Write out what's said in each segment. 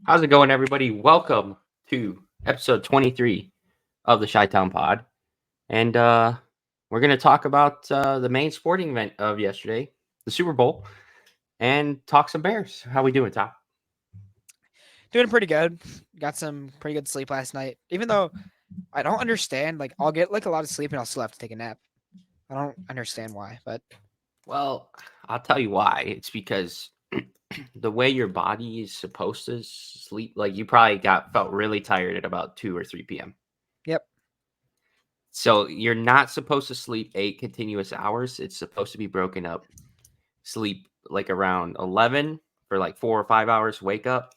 How's it going, everybody? Welcome to episode 23 of the ChiTownPod. And we're going to talk about the main sporting event of yesterday, the Super Bowl, and talk some Bears. How we doing, Tom? Doing pretty good. Got some pretty good sleep last night. Even though I don't understand, like I'll get like a lot of sleep and I'll still have to take a nap. I don't understand why, but Well, I'll tell you why. It's because the way your body is supposed to sleep, like you probably felt really tired at about 2 or 3 p.m. yep. So you're not supposed to sleep 8 continuous hours. It's supposed to be broken up. Sleep like around 11 for like 4 or 5 hours, wake up,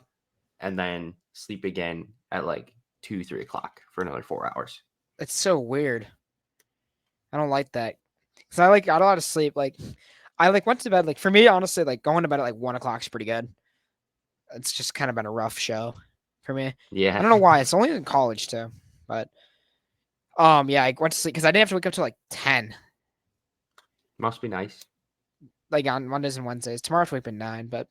and then sleep again at like 2, 3 o'clock for another 4 hours. It's so weird. I don't like that. Cause I like got a lot of sleep. Like I like went to bed. Like for me, honestly, like going to bed at like 1 o'clock is pretty good. It's just kind of been a rough show for me. I Yeah, don't know why. It's only in college too, but yeah, I went to sleep because I didn't have to wake up till like 10. must be nice. Like on Mondays and Wednesdays. Tomorrow I have to wake up at 9, but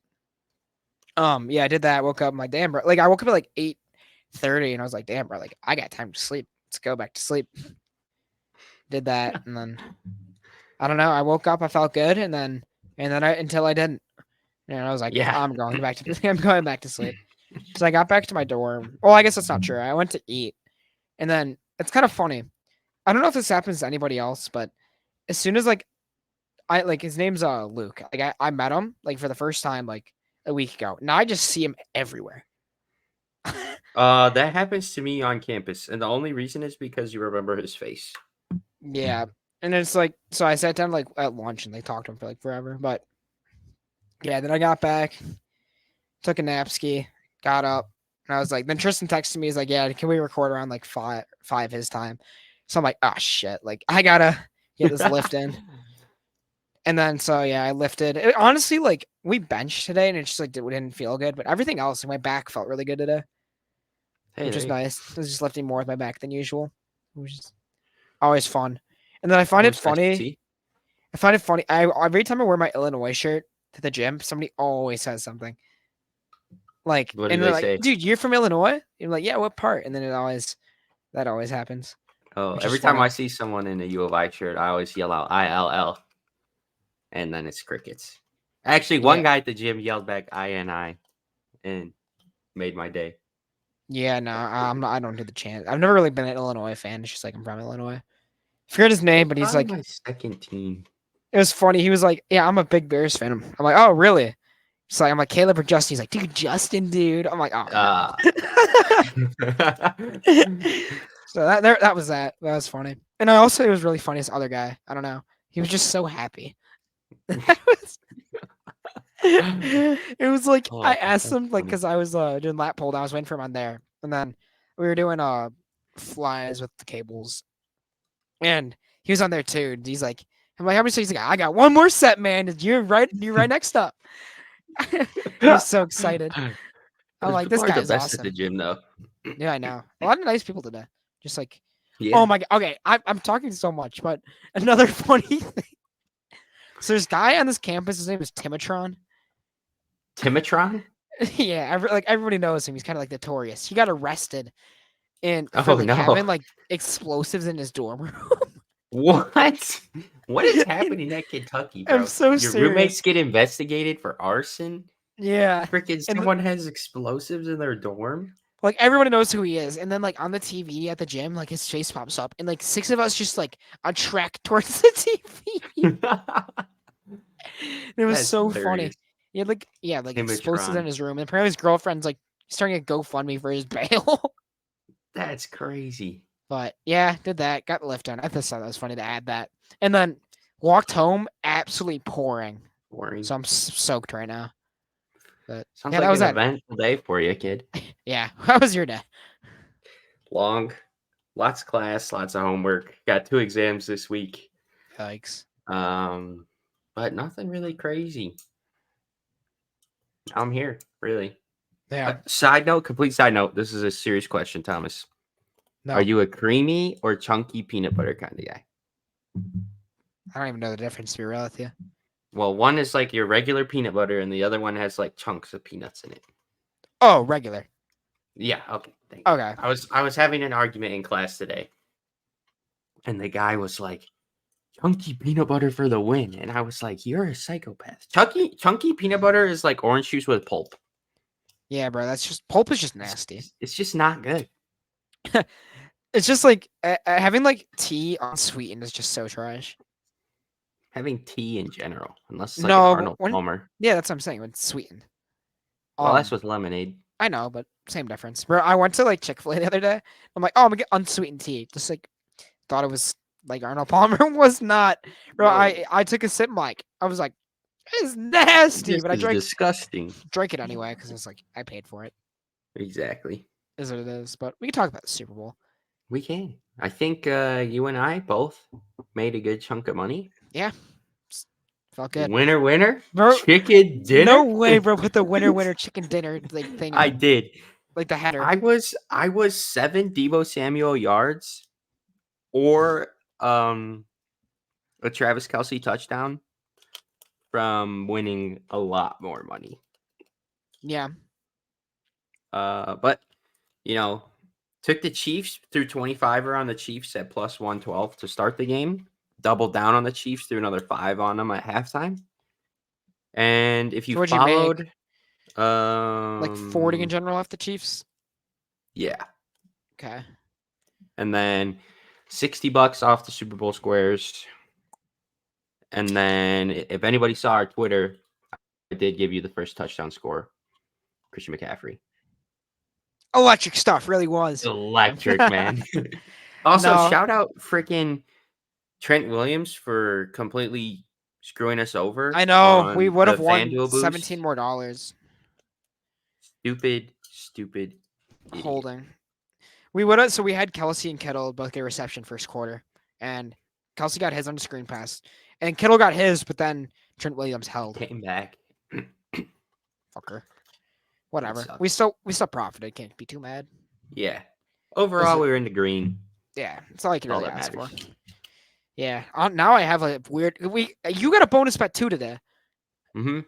yeah, I did that. Woke up. I'm like, damn, bro. Like, I woke up at like 8:30, and I was like, damn, bro. Like, I got time to sleep. Let's go back to sleep. Did that, and then I don't know. I woke up. I felt good, and then I until I didn't, and I was like, Yeah. I'm going back to I'm going back to sleep. So I got back to my dorm. Well, I guess that's not true. I went to eat, and then it's kind of funny. I don't know if this happens to anybody else, but as soon as like I like his name's Luke. Like I met him like for the first time like a week ago. Now I just see him everywhere. That happens to me on campus, and the only reason is because you remember his face. Yeah. And it's like so I sat down like at lunch and they talked to him for like forever. But yeah, then I got back, took a nap ski, got up, and I was like then Tristan texted me, he's like, yeah, can we record around like five his time? So I'm like, oh shit, like I gotta get this lift in. And then so yeah, I lifted. Honestly, like we benched today and it just like didn't feel good, but everything else, like, my back felt really good today, Hey, which there was you go. nice. I was just lifting more with my back than usual, which is always fun. And then I find it Always nice to funny see. I find it funny. I every time I wear my Illinois shirt to the gym, somebody always says something like, What do and they're they like, say? "Dude, you're from Illinois?" And I'm like, "Yeah, what part?" And then that always happens, Oh, which is every time funny. I see someone in a U of I shirt, I always yell out ILL, and then it's crickets. Actually, one Yeah, guy at the gym yelled back INI and made my day. yeah. No, I'm not. I don't do the chant. I've never really been an Illinois fan. It's just like I'm from Illinois. I forget his They're name, but he's probably like, my second team. it was funny. He was like, "Yeah, I'm a big Bears fan." I'm like, "Oh, really?" It's like I'm like Caleb or Justin. He's like, "Dude, Justin, dude." I'm like, "Oh Uh, no." So that was that. That was funny. And I also it was really funny. This other guy, I don't know. He was just so happy. It was, it was like I oh, asked that's him like funny. because I was doing lap pull down. I was waiting for him on there, and then we were doing flies with the cables, and he was on there too. And he's like, I'm like, how many sets? He's like, I got one more set, man. You're right next up. He was so excited. I'm Those like, this people are the guy's best at the awesome. gym, though. Yeah, I know. A lot of nice people today. Just like, oh Yeah. my god. Okay, I'm talking so much, but another funny thing. So there's a guy on this campus. His name is Timatron. Timatron? Yeah, like everybody knows him. He's kind of like notorious. He got arrested and for Oh like no. having like explosives in his dorm room. What? What is happening at Kentucky, I'm bro? so Your roommates serious. get investigated for arson? Yeah, Freaking and someone has explosives in their dorm? like everybody knows who he is. And then like on the TV at the gym, like his face pops up, and like six of us just like on track towards the TV. It was That's so funny. hilarious. He had like like explosives in Timatron. his room, and apparently his girlfriend's like starting a GoFundMe for his bail. That's crazy. But yeah, did that. Got the lift done. I just thought that was funny to add that, and then walked home absolutely pouring. Boring. So I'm soaked right now. But Sounds yeah, that like was an that. eventful day for you, kid. Yeah, how was your day? Long, lots of class, lots of homework. Got 2 exams this week. Yikes. Um, but nothing really crazy. I'm here, really. Yeah. Side note, complete side note. This is a serious question, Thomas. Are No, you a creamy or chunky peanut butter kind of guy? I don't even know the difference to be real with you. Well, one is like your regular peanut butter, and the other one has like chunks of peanuts in it. Oh, regular. Yeah. Okay. Thank you. Okay. I was having an argument in class today, and the guy was like, "Chunky peanut butter for the win," and I was like, "You're a psychopath." Chunky peanut butter is like orange juice with pulp. Yeah, bro. That's just pulp is just nasty. It's just not good. It's just like having like tea unsweetened is just so trash. Having tea in general, unless it's like an No, Arnold when Palmer. yeah, that's what I'm saying. When it's sweetened. Well, that's with lemonade. I know, but same difference. Bro, I went to like Chick-fil-A the other day. I'm like, oh, I'm gonna get unsweetened tea. Just like thought it was like Arnold Palmer was not. Bro, No, I took a sip. Like I was like, it's nasty, this but I is drank disgusting. it anyway because it's like I paid for it. Exactly. Is what it is. But we can talk about the Super Bowl. We can. I think you and I both made a good chunk of money. Yeah, felt good. Winner, Bro, chicken dinner. no way, bro. Put the winner chicken dinner like thing. I did. Like the header. I was 7 Debo Samuel yards, or a Travis Kelce touchdown from winning a lot more money. Yeah. But you know, took the Chiefs through 25er on the Chiefs at plus 112 to start the game. Doubled down on the Chiefs, threw another 5 on them at halftime. And if you So what'd you make? followed, Like 40 in general off the Chiefs. yeah, Okay. and then $60 off the Super Bowl squares. And then if anybody saw our Twitter, I did give you the first touchdown score, Christian McCaffrey. Electric stuff, really was. Electric, man. Also, No. shout out freaking Trent Williams for completely screwing us over. I know. We on would the have won FanDuel boost. $17 more. Stupid idiot. Holding. We would have. So we had Kelce and Kittle both get reception first quarter, and Kelce got his on the screen pass, and Kittle got his, but then Trent Williams held. Came back. Fucker. Whatever. sucks. We still profited. Can't be too mad. Yeah. Overall, we were in the green. Yeah, it's all I can All really that ask for. matters. Yeah. Now I have a weird. You got a bonus bet too today. Mm-hmm.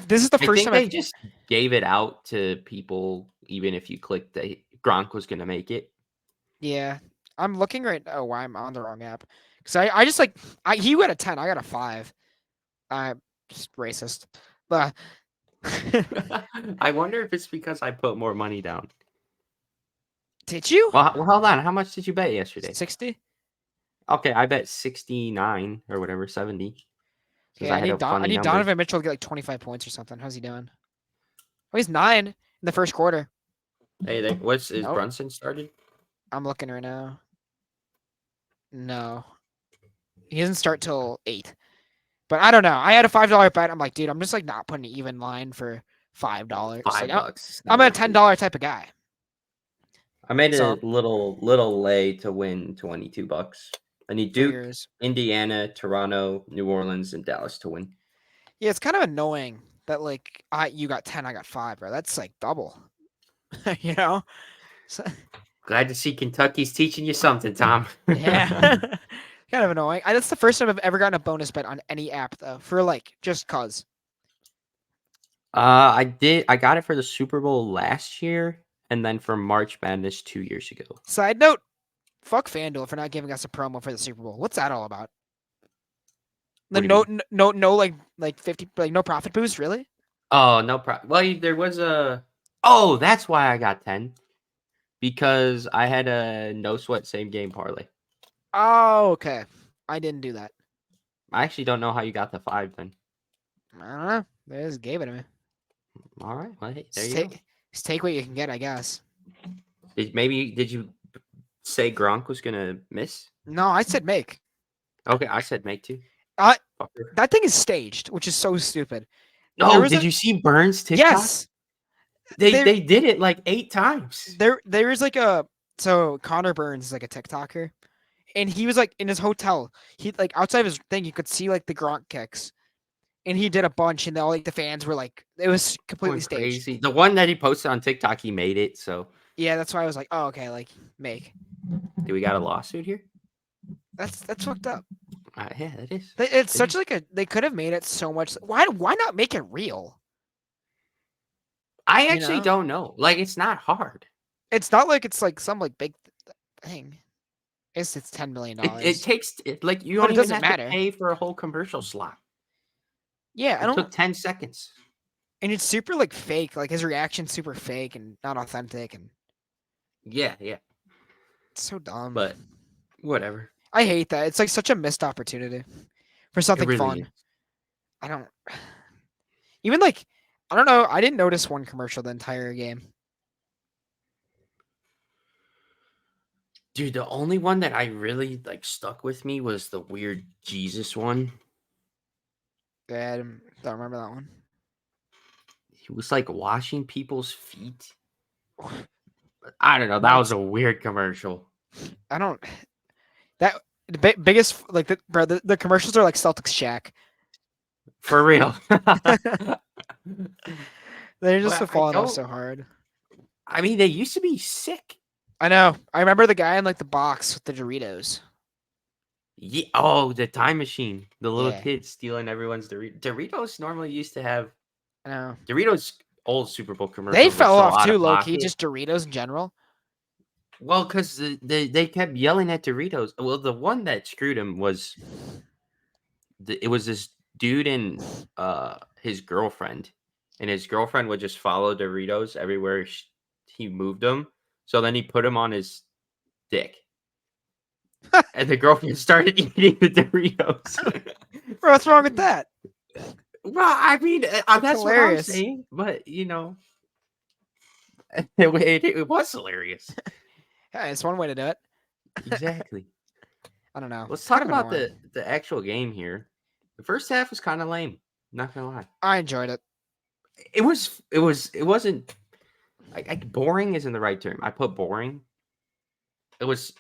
This is the I first think time they just gave it out to people, even if you clicked that Gronk was going to make it. Yeah, I'm looking right. Oh, why I'm on the wrong app? Because I just like he got a 10. I got a 5. Just racist. But I wonder if it's because I put more money down. did you? Well, hold on. How much did you bet yesterday? 60. Okay, I bet 69 or whatever, 70. Okay, I need Donovan Mitchell to get like 25 points or something. How's he doing? Oh, he's 9 in the first quarter. Hey, is Brunson started? I'm looking right now. No, he doesn't start till 8. But I don't know. I had a $5 bet. I'm like, dude, I'm just like not putting an even line for $5. $5. I'm a $10 type of guy. I made a little lay to win $22. I need Duke, Indiana, Toronto, New Orleans, and Dallas to win. Yeah, it's kind of annoying that like you got 10, I got 5, bro. That's like double. You know? So, glad to see Kentucky's teaching you something, Tom. Yeah. Kind of annoying. That's the first time I've ever gotten a bonus bet on any app though, for like just cause. I got it for the Super Bowl last year, and then for March Madness 2 years ago. Side note, fuck FanDuel for not giving us a promo for the Super Bowl. What's that all about? No, like 50, like no profit boost, really? Oh, no problem. Well, there was a. Oh, that's why I got 10, because I had a no sweat same game parlay. Oh, okay. I didn't do that. I actually don't know how you got the 5 then. I don't know. They just gave it to me. All right. Well, hey, there you go. Just take what you can get, I guess. Did you say Gronk was gonna miss? No, I said make. Okay, I said make too. That thing is staged, which is so stupid. No, did you see Burns' TikTok? Yes. They did it like 8 times. There is like so Connor Burns is like a TikToker, and he was like in his hotel. He like outside of his thing, you could see like the Gronk kicks, and he did a bunch, and all like the fans were like, it was completely staged. Crazy. The one that he posted on TikTok, he made it. So yeah, that's why I was like, oh okay, like make. Do we got a lawsuit here? That's fucked up. Yeah, that is. It's such like they could have made it so much. Why not make it real? I You actually know, don't know. Like, it's not hard. it's not like it's like some like big thing. It's It $10 million, takes like you but don't it even doesn't have to matter. pay for a whole commercial slot. Yeah, I It don't. took 10 seconds. And it's super like fake. Like his reaction's super fake and not authentic, and Yeah, yeah. it's so dumb. But whatever. I hate that. It's like such a missed opportunity for It something really fun. is. I don't even like. I don't know. I didn't notice one commercial the entire game. Dude, the only one that I really like stuck with me was the weird Jesus one. Yeah, I don't remember that one. He was like washing people's feet. I don't know. That was What? a weird commercial. I don't. That biggest like the commercials are like Celtics Shack. For real. They're just Well, so I falling off don't. so hard. I mean, they used to be sick. I know. I remember the guy in like the box with the Doritos. Yeah. Oh, the time machine. The little Yeah, kids stealing everyone's Doritos. Doritos normally used to have I know. Doritos. Old Super Bowl They commercials were fell so off out too, of low key. pocket. Just Doritos in general. Well, because they kept yelling at Doritos. Well, the one that screwed him was it was this dude and his girlfriend, and his girlfriend would just follow Doritos everywhere he moved them. So then he put him on his dick, and the girlfriend started eating the Doritos. Bro, what's wrong with that? Well, I mean, that's what I'm Hilarious. saying, but it was hilarious. Yeah, it's one way to do it. Exactly. I don't know. Let's It's kind talk of about annoying. the actual game here. The first half was kind of lame. Not gonna lie. I enjoyed it. It wasn't like boring isn't the right term. I put boring. It was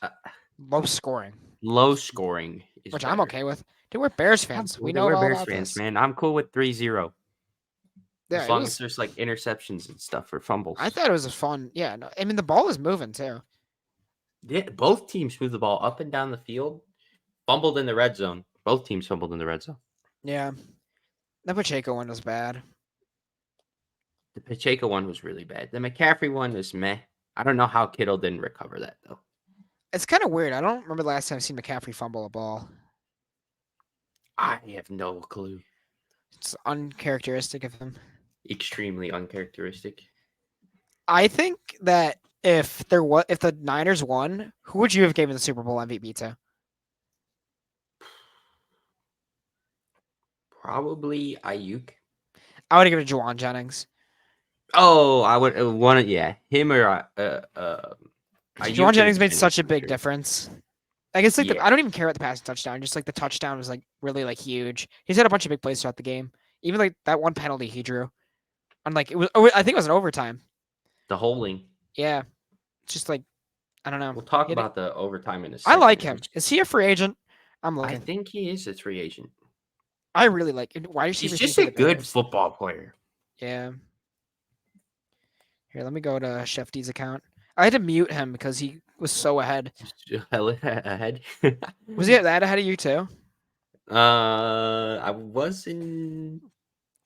Low scoring, low scoring is which I'm better. okay with. Dude, we're Bears I'm fans. cool We with it. know We're all Bears about fans, this. man. I'm cool with 3-0. Yeah, As it long as was. there's like interceptions and stuff for fumbles. I thought it was a fun. Yeah, no, I mean the ball was moving too. Yeah, both teams moved the ball up and down the field. Fumbled in the red zone. Both teams fumbled in the red zone. Yeah, the Pacheco one was bad. The Pacheco one was really bad. The McCaffrey one was meh. I don't know how Kittle didn't recover that though. It's kind of weird. I don't remember the last time I've seen McCaffrey fumble a ball. I have no clue. It's uncharacteristic of him. Extremely uncharacteristic. I think that if the Niners won, who would you have given the Super Bowl MVP to? Probably Ayuk. I would have given it to Juwan Jennings. Oh, I would want it. Yeah, him or Juwan Ayuk Jennings and made such Jennings a for big sure. difference. I guess like Yeah, I don't even care about the passing touchdown. Just like the touchdown was like really like huge. He's had a bunch of big plays throughout the game. Even like that one penalty he drew. And like it was, I think it was an overtime. the holding. Yeah, it's just like I don't know. We'll talk He had about the overtime in a I like second. him. Is he a free agent? I'm I looking. think he is a free agent. I really like wide He's receiver just for a the good Bears. football player. Yeah. Here, let me go to Chef D's account. I had to mute him because he was so ahead. Just hell ahead. Was he that ahead of you too? I wasn't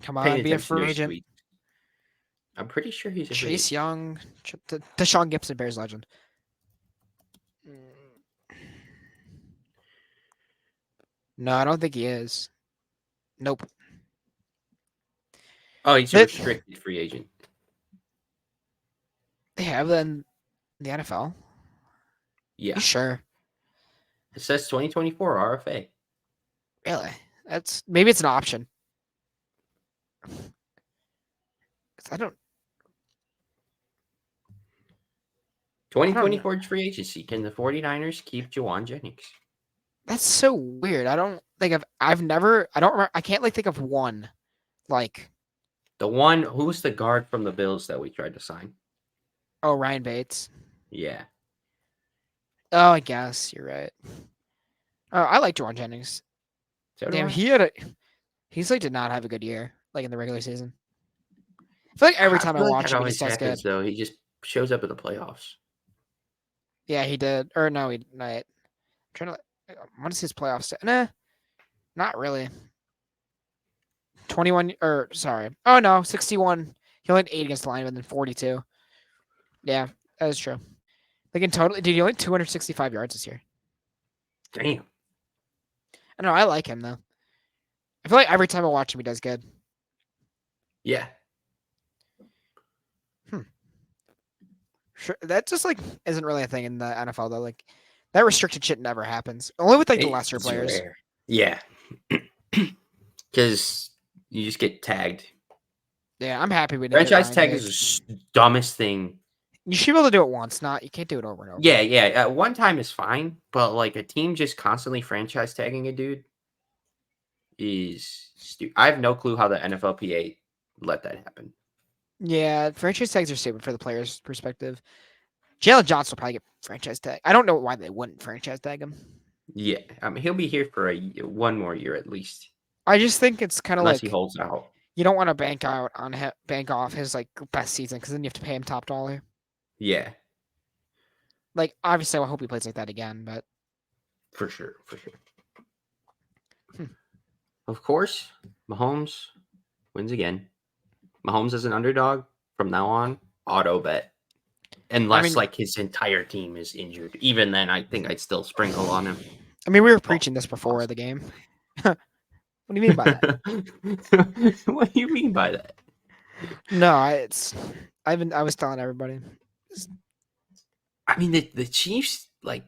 Come paying on, be a attention to free his agent. tweet. I'm pretty sure he's a free Chase agent. Young, Deshaun Gibson, Bears legend. No, I don't think he is. Nope. Oh, he's a They, restricted free agent. they have that in the NFL. Yeah, You sure? it says 2024 RFA. Really? That's maybe it's an option. 'Cause I don't 2024 know. free agency. Can the 49ers keep Juwan Jennings? That's so weird. I don't think I've never I don't remember I can't like think of one. Like The one who's the guard from the Bills that we tried to sign? oh Ryan Bates. Yeah. Oh, I guess you're right. Oh, I like Juwan Jennings. So do Damn, I. he's like did not have a good year, like in the regular season. I feel like every I time I feel like watch that him, he always just does happens good. though. He just shows up in the playoffs. Yeah, he did. Or no, he no, I'm trying to I want to see his playoff stat. Nah, not really. 21 or sorry. Oh no, 61. He only had 8 against the Lions, and then 42. Yeah, that is true. Like in total, dude, he only 265 yards this year. Damn. I know. I like him though. I feel like every time I watch him, he does good. Yeah. Sure, that just like isn't really a thing in the NFL though. Like that restricted shit never happens. Only with like the lesser It's players. rare. Yeah. Because you just get tagged. Yeah, I'm happy we didn't. Franchise tag is the dumbest thing. You should be able to do it once, you can't do it over and over. Yeah. One time is fine, but like a team just constantly franchise tagging a dude is stupid. I have no clue how the NFLPA let that happen. Yeah, franchise tags are stupid for the player's perspective. Jalen Johnson will probably get franchise tag. I don't know why they wouldn't franchise tag him. Yeah, I mean he'll be here for one more year at least. I just think it's kind of like he holds out. You don't want to bank off his like best season because then you have to pay him top dollar. Yeah, like obviously I hope he plays like that again, but for sure. Of course, Mahomes wins again. Mahomes as an underdog from now on, auto bet. Unless like his entire team is injured. Even then, I think I'd still sprinkle on him. I mean, we were preaching this before the game. What do you mean by that? What do you mean by that? No, I was telling everybody. I mean, the Chiefs, like,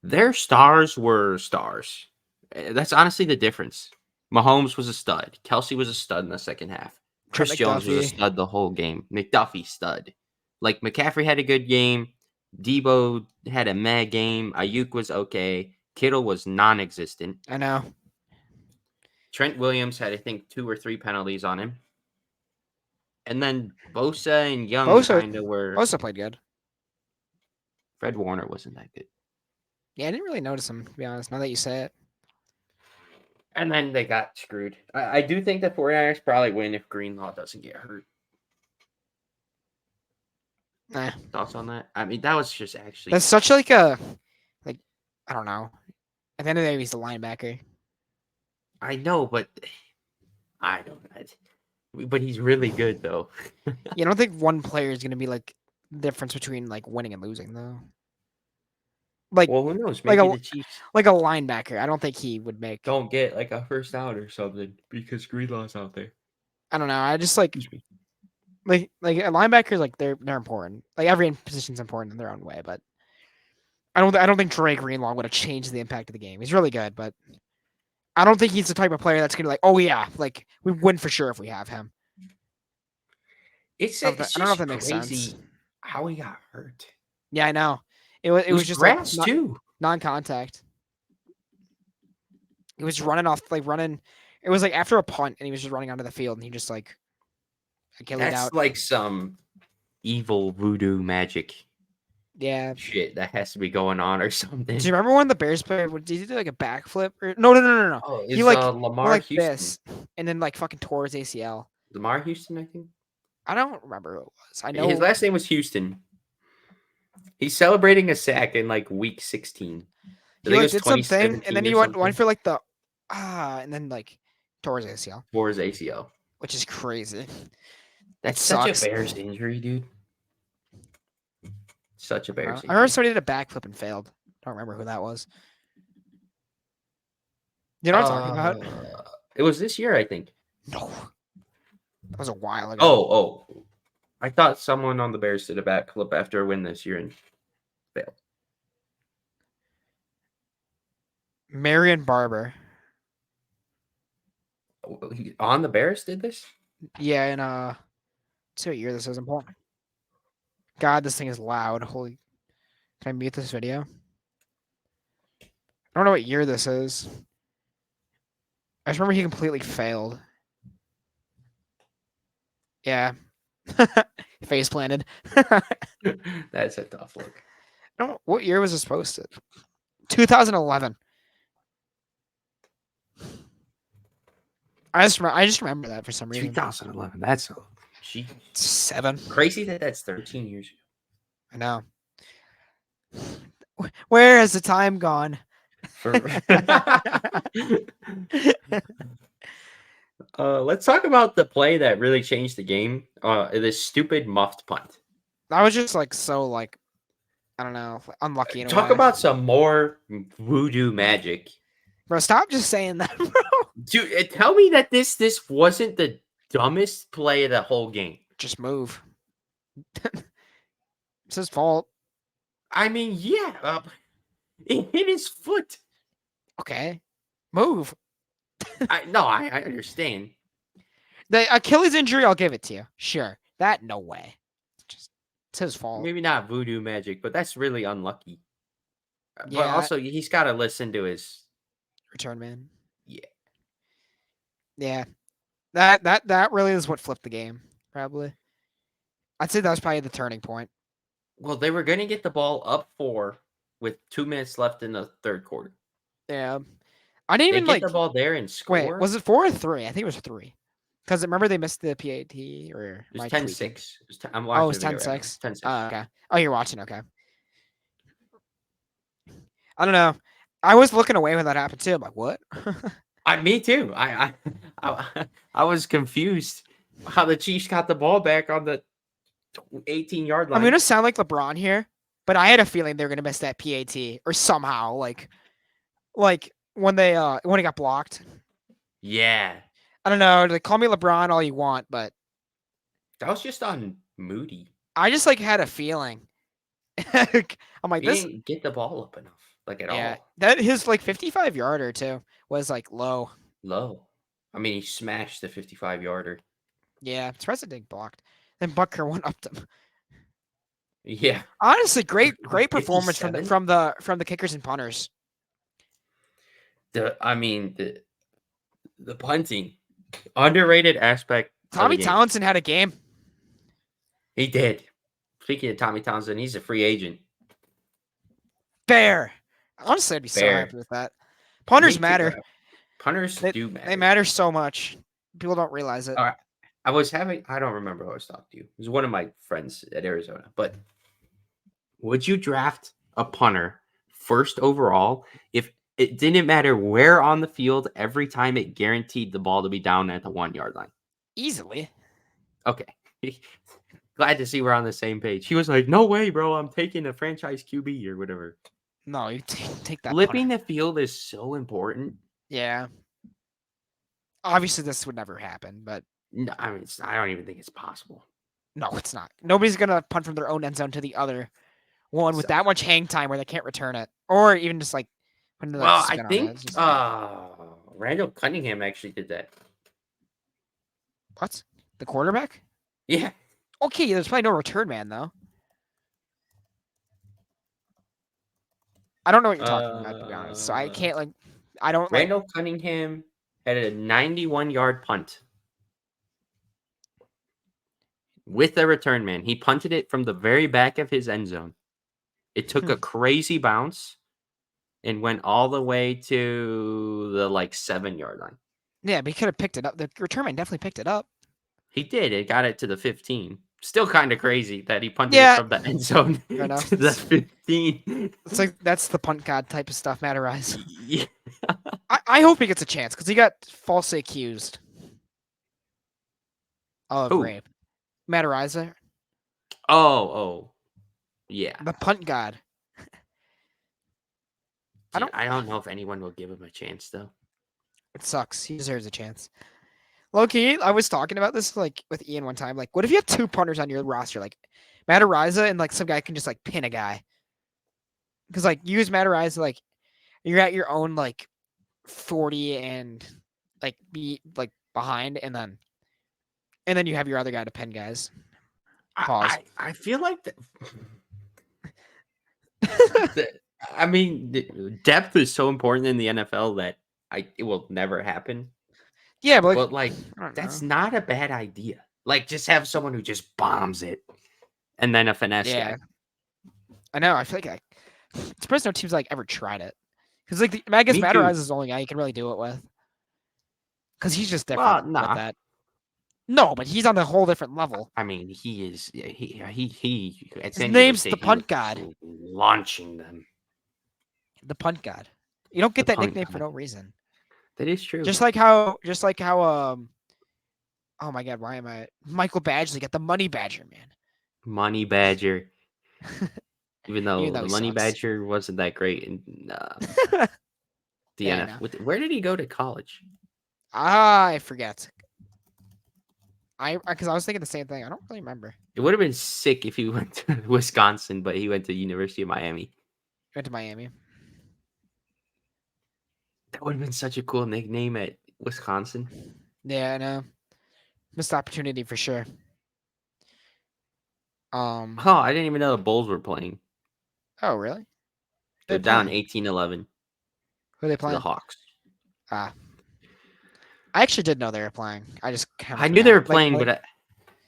their stars were stars. That's honestly the difference. Mahomes was a stud. Kelsey was a stud in the second half. Chris Jones was a stud the whole game. McDuffie stud. Like McCaffrey had a good game. Debo had a meh game. Ayuk was okay. Kittle was non-existent. I know. Trent Williams had, I think, 2 or 3 penalties on him. And then Bosa and Young kind of were. Bosa played good. Fred Warner wasn't that good. Yeah, I didn't really notice him, to be honest, now that you say it. And then they got screwed. I do think the 49ers probably win if Greenlaw doesn't get hurt. Thoughts on that? I mean, that was just actually... That's such like a... Like, I don't know. At the end of the day, he's the linebacker. I know, but... I don't know. But he's really good, though. You don't think one player is going to be like the difference between like winning and losing, though? Like, well, who knows? Maybe the Chiefs, like a linebacker. I don't think he would make. Don't get like a first out or something because Greenlaw's out there. I don't know. I just like a linebacker. Like they're important. Like every position's important in their own way, but I don't think Dre Greenlaw would have changed the impact of the game. He's really good, but I don't think he's the type of player that's gonna be like, oh yeah, like we win for sure if we have him. I don't know if that makes sense. How he got hurt. Yeah, I know. It was just grass like, too. Non-contact. He was running. It was like after a punt, and he was just running onto the field, and he just like Achilles out. That's like some evil voodoo magic. Yeah. Shit that has to be going on or something. Do you remember when the Bears player did he do like a backflip? Or no. Oh, he like Lamar like Houston. this, and then like fucking tore his ACL. Lamar Houston, I think. I don't remember who it was. I know his last name was Houston. He's celebrating a sack in like week 16. He like, did something, and then he went for like the and then like tore his ACL. Tore his ACL, which is crazy. That's such a Bears injury, dude. Such a Bears injury. I remember somebody did a backflip and failed. I don't remember who that was. You know what I'm talking about? It was this year, I think. No. That was a while ago. Oh. I thought someone on the Bears did a backflip after a win this year and failed. Marion Barber. On the Bears did this? Yeah, and let's see what year this is. Important. God, this thing is loud. Holy. Can I mute this video? I don't know what year this is. I just remember he completely failed. Yeah. Face planted. That's a tough look. No, what year was this posted? 2011. I just remember that for some reason. 2011. That's 7. Crazy that's 13 years ago. I know. Where has the time gone? Let's talk about the play that really changed the game. This stupid muffed punt. That was just like so like I don't know, unlucky in a Talk way. about some more voodoo magic. Bro, stop just saying that, bro. Dude, tell me that this wasn't the dumbest play of the whole game. Just move. It's his fault. I mean, yeah, it hit his foot. Okay. Move. I understand. The Achilles injury, I'll give it to you. Sure. That, no way. It's his fault. Maybe not voodoo magic, but that's really unlucky. But Yeah. also, he's got to listen to his Return man. Yeah. Yeah. That really is what flipped the game, probably. I'd say that was probably the turning point. Well, they were going to get the ball up 4 with 2 minutes left in the third quarter. Yeah. I didn't even get the ball there and score. Wait, was it 4 or 3? I think it was 3. Because remember they missed the PAT or it was 10-6. I'm watching. Oh, it was 10-6. 10-6. Oh, okay. Oh, you're watching. Okay. I don't know. I was looking away when that happened too. I'm like, what? Me too. I was confused how the Chiefs got the ball back on the 18-yard line. I'm gonna sound like LeBron here, but I had a feeling they were gonna miss that PAT or somehow like when they when it got blocked. Yeah. I don't know. Like, call me LeBron all you want, but that was just on Moody. I just like had a feeling. I'm like, this didn't get the ball up enough, like at all. That his like 55-yarder too was like low. I mean, he smashed the 55-yarder. Yeah, it's didn't blocked. Then Butker went up them. Yeah. Honestly, great performance from the kickers and punters. The punting, underrated aspect. Tommy Townsend had a game. He did. Speaking of Tommy Townsend, he's a free agent. Fair. Honestly, I'd be so happy with that. Punters matter. Punters do matter. They matter so much. People don't realize it. All right. I don't remember who I was talking to. It was one of my friends at Arizona. But would you draft a punter first overall if it didn't matter where on the field every time it guaranteed the ball to be down at the 1-yard line? Easily. Okay. Glad to see we're on the same page. He was like, no way, bro. I'm taking a franchise QB or whatever. No, you take that. Flipping the field is so important. Yeah. Obviously, this would never happen, but no, I mean, I don't even think it's possible. No, it's not. Nobody's gonna punt from their own end zone to the other one with that much hang time where they can't return it, or even just like. Well, I think Randall Cunningham actually did that. What? The quarterback? Yeah. Okay, there's probably no return man though. I don't know what you're talking about, to be honest. So I can't I don't. Randall Cunningham had a 91-yard punt with a return man. He punted it from the very back of his end zone. It took a crazy bounce and went all the way to the 7-yard line. Yeah, but he could have picked it up. The return man definitely picked it up. He did. It got it to the 15. Still kind of crazy that he punted it from the end zone to the 15. It's like that's the punt god type of stuff, Matt Arise. Yeah. I hope he gets a chance because he got falsely accused of rape. Matt Ariza. Oh, yeah. The punt god. Dude, I don't know if anyone will give him a chance though. It sucks. He deserves a chance. Low-key, I was talking about this with Ian one time. What if you have 2 punters on your roster, Matt Ariza and some guy can just pin a guy? Because you use Matt Ariza, you're at your own 40 and be behind, and then you have your other guy to pin guys. Pause. I feel like I mean, depth is so important in the NFL that it will never happen. Yeah, but that's not a bad idea. Just have someone who just bombs it, and then a finesse guy. I know. I feel it's surprised no teams ever tried it, because I guess Matt Ariza is the only guy you can really do it with, because he's just different with that. No, but he's on a whole different level. I mean, he is. He his name's the punt god. Launching them. The punt god. You don't get that nickname for no reason. That is true. Just like how Oh my God, why am I Michael Badgley? Get the Money Badger, man. Money Badger. Even Even though though the he Money sucks. Badger wasn't that great in the Yeah, I NFL. know. Where did he go to college? I forget. Because I was thinking the same thing. I don't really remember. It would have been sick if he went to Wisconsin, but he went to University of Miami. Went to Miami. That would have been such a cool nickname at Wisconsin. Yeah, I know. Missed opportunity for sure. Oh, I didn't even know the Bulls were playing. Oh really? They're They're down playing. 18-11 Who are they to the playing? Hawks. Ah, I actually did know they were playing. I just kind of I knew they were forgot. playing, but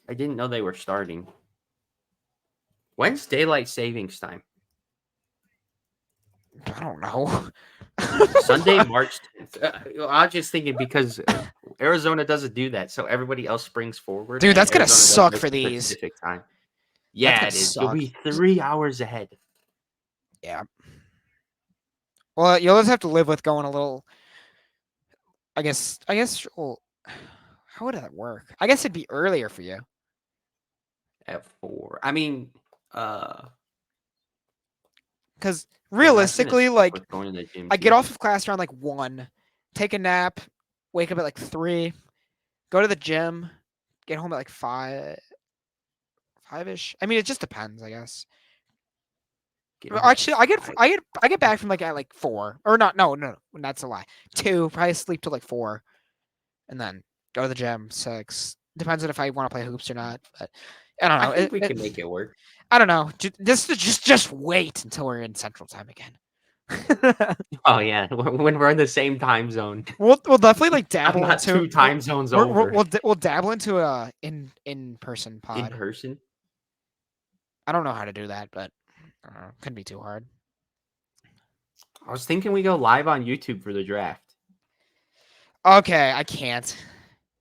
I didn't know they were starting. When's daylight savings time? I don't know. Sunday, March 10th. I was just thinking because Arizona doesn't do that, so everybody else springs forward. Dude, And that's gonna Arizona does suck make for it these. Pacific time. That's Yeah, gonna it is. You'll suck. be 3 hours ahead. Yeah. Well, you'll just have to live with going a little. I guess. Well, how would that work? I guess it'd be earlier for you. At 4. I mean, Because damn, that's gonna realistically, suck like, with going to the gym I get too. off of class around like 1, take a nap, wake up at like 3, go to the gym, get home at like 5ish. I mean, it just depends, I guess. Get Well, home at actually, I get 5. I get back from like at like 4, or not. No, that's a lie. 2, probably sleep till like 4, and then go to the gym 6. Depends on if I want to play hoops or not. But I don't I know. think we can make it work. I don't know. Just wait until we're in Central Time again. Oh yeah, when we're in the same time zone. We'll definitely like I'm dabble not into 2 time zones over. we'll dabble into a in person In pod. person. I don't know how to do that, but I don't know. Couldn't be too hard. I was thinking we go live on YouTube for the draft. Okay, I can't.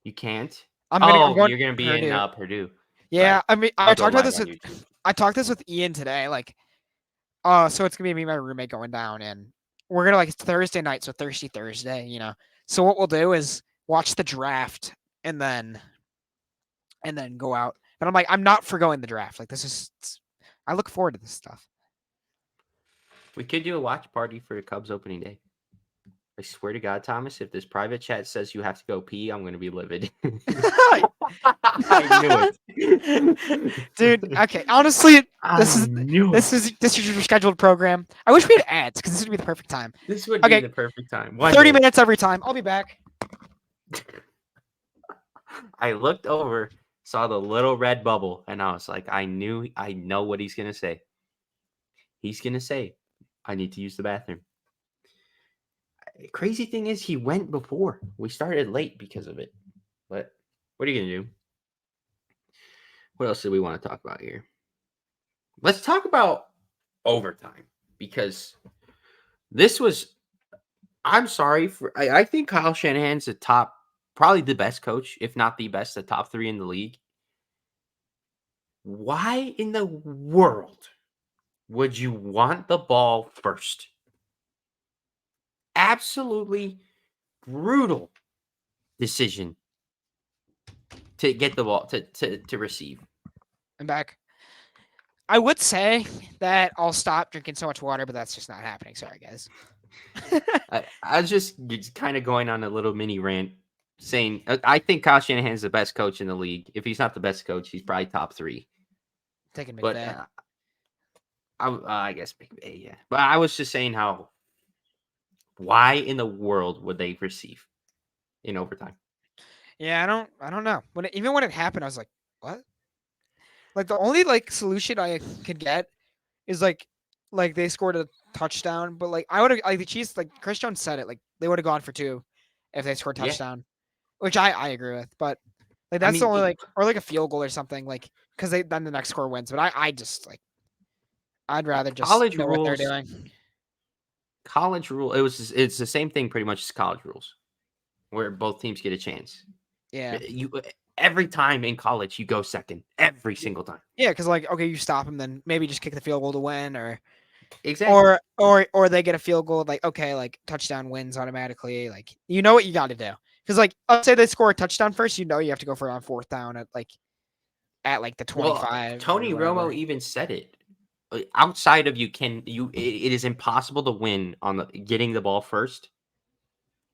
You can't? I'm going You're gonna be in Purdue. Purdue. Yeah, Right. I mean, I'll I go talked about live this on with YouTube. I talked this with Ian today. Like, so it's gonna be me and my roommate going down, and we're gonna like it's Thursday night, so Thirsty Thursday, you know. So what we'll do is watch the draft and then go out. But I'm like, I'm not forgoing the draft. Like, I look forward to this stuff. We could do a watch party for Cubs opening day. I swear to God, Thomas, if this private chat says you have to go pee, I'm gonna be livid. I knew it. Dude, okay. Honestly, this I is knew this it. is this is your scheduled program. I wish we had ads because this would be the perfect time. This would Okay. be the perfect time. 30 minutes every time. I'll be back. I looked over, saw the little red bubble, and I was like, I know what he's gonna say. He's gonna say, I need to use the bathroom. Crazy thing is, he went before. We started late because of it. But what are you gonna do? What else do we want to talk about here? Let's talk about overtime because this was. I'm sorry for. I think Kyle Shanahan's the top, probably the best coach, if not the best, the top 3 in the league. Why in the world would you want the ball first? Absolutely brutal decision to get the ball to receive. I'm back. I would say that I'll stop drinking so much water, but that's just not happening. Sorry, guys. I was just kind of going on a little mini rant saying I think Kyle Shanahan's the best coach in the league. If he's not the best coach, he's probably top 3. Taking But McVay. I guess McVay, yeah. But I was just saying why in the world would they receive in overtime? Yeah, I don't know. Even when it happened, I was like, what? Like the only like solution I could get is like they scored a touchdown, but like I would have like the Chiefs, like Chris Jones said it, like they would have gone for 2 if they scored a Yeah. touchdown, which I agree with. But like I that's the mean, only like or like a field goal or something like because then the next score wins. But I just like I'd rather just college know what they're rules. doing. College rule. It's the same thing pretty much as college rules, where both teams get a chance. Yeah. You every time in college you go second every single time. Yeah, because like okay, you stop them, then maybe just kick the field goal to win, or Exactly. or they get a field goal, like okay, like touchdown wins automatically. Like you know what you got to do. Because like, let's say they score a touchdown first, you have to go for it on fourth down at the Well, 25 Tony or Romo whatever. even said it. Outside of it is impossible to win on getting the ball first.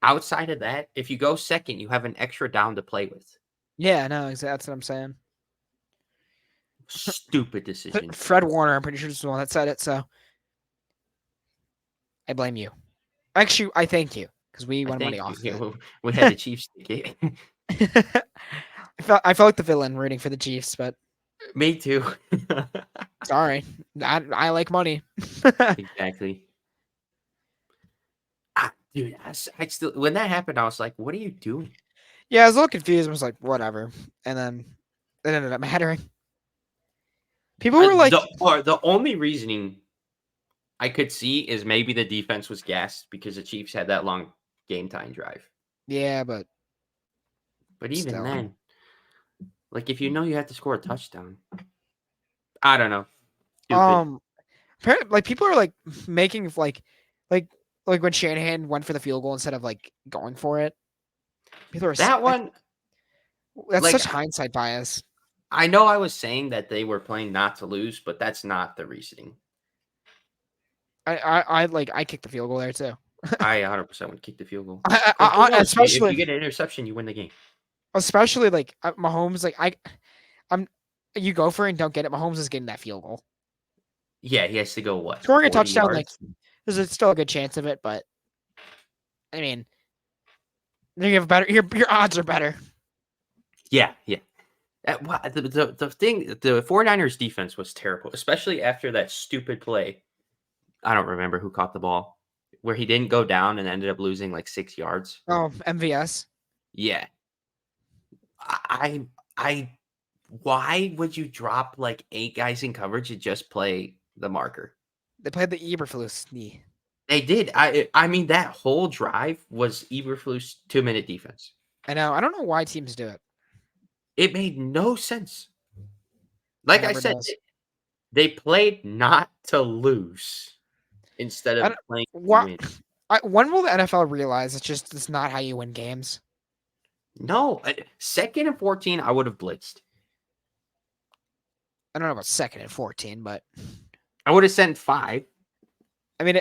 Outside of that, if you go second, you have an extra down to play with. Yeah, no, exactly. That's what I'm saying. Stupid decision. Fred Warner, I'm pretty sure is the one that said it. So I blame you. Actually, I thank you because we I won money thank off of you. We had the Chiefs. it. I felt like the villain rooting for the Chiefs, but Me too. sorry, I like money. Exactly. Dude, I still when that happened, I was like, "What are you doing?" Yeah, I was a little confused. I was like, whatever, and then it ended up mattering. People were like, The only reasoning I could see is maybe the defense was gassed because the Chiefs had that long game time drive. yeah, but But even still. then, like if you know you have to score a touchdown, I don't know. Stupid. Apparently, like people are like making like when Shanahan went for the field goal instead of like going for it. People are That like, one, that's like such hindsight bias. I know I was saying that they were playing not to lose, but that's not the reasoning. I kicked the field goal there too. I 100% would kick the field goal. Who knows? If you Especially get an interception, you win the game. like Mahomes. Like I'm, you go for it and don't get it. Mahomes is getting that field goal. Yeah, he has to go what? Scoring a 40 touchdown, like yards? there's still a good chance of it, but I mean, you have better. Your odds are better. Yeah. The thing, the 49ers defense was terrible, especially after that stupid play. I don't remember who caught the ball, where he didn't go down and ended up losing like 6 yards. Oh, MVS. Yeah. I why would you drop like 8 guys in coverage and just play the marker? They played the Eberflus knee. They did. I mean that whole drive was Eberflus 2-minute defense. I know. I don't know why teams do it. It made no sense. It Like I never said, does. they played not to lose instead I of don't, playing to what? win. When will the NFL realize it's not how you win games? No, 2nd and 14, I would have blitzed. I don't know about 2nd and 14, but I would have sent 5. I mean,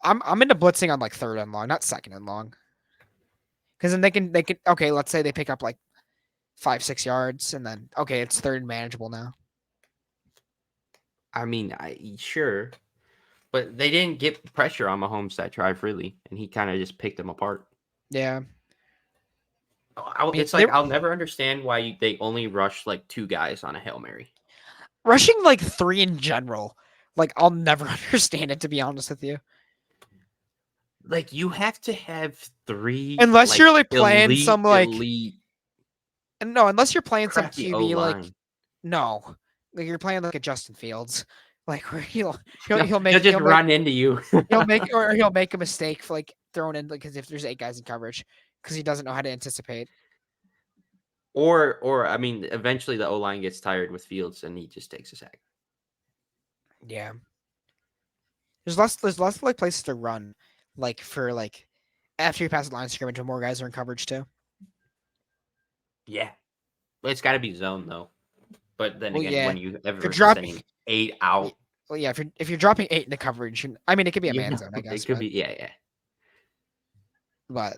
I'm into blitzing on like 3rd and long, not 2nd and long, because then they can okay. Let's say they pick up like 5-6 yards, and then okay, it's 3rd and manageable now. I mean, sure, but they didn't get pressure on Mahomes that drive really, and he kind of just picked them apart. Yeah, It's like I'll never understand why they only rush like 2 guys on a Hail Mary. Rushing like 3 in general, like I'll never understand it, to be honest with you. Like you have to have 3 unless like, you're like playing some like elite. no, unless you're playing some Crappy QB like O-line. no, like you're playing like a Justin Fields, like where he'll He'll make just run into you. he'll make a mistake for like throwing in like, because if there's 8 guys in coverage because he doesn't know how to anticipate. Or I mean, eventually the O-line gets tired with Fields and he just takes a sack. Yeah, there's less like places to run, like for like after you pass the line of scrimmage, when more guys are in coverage too. Yeah, but it's got to be zone though. But then Well, again, yeah, when you ever you're dropping. sending 8 out, Well, yeah, if you're dropping 8 in the coverage, I mean it could be a man zone, I guess. it could be yeah. But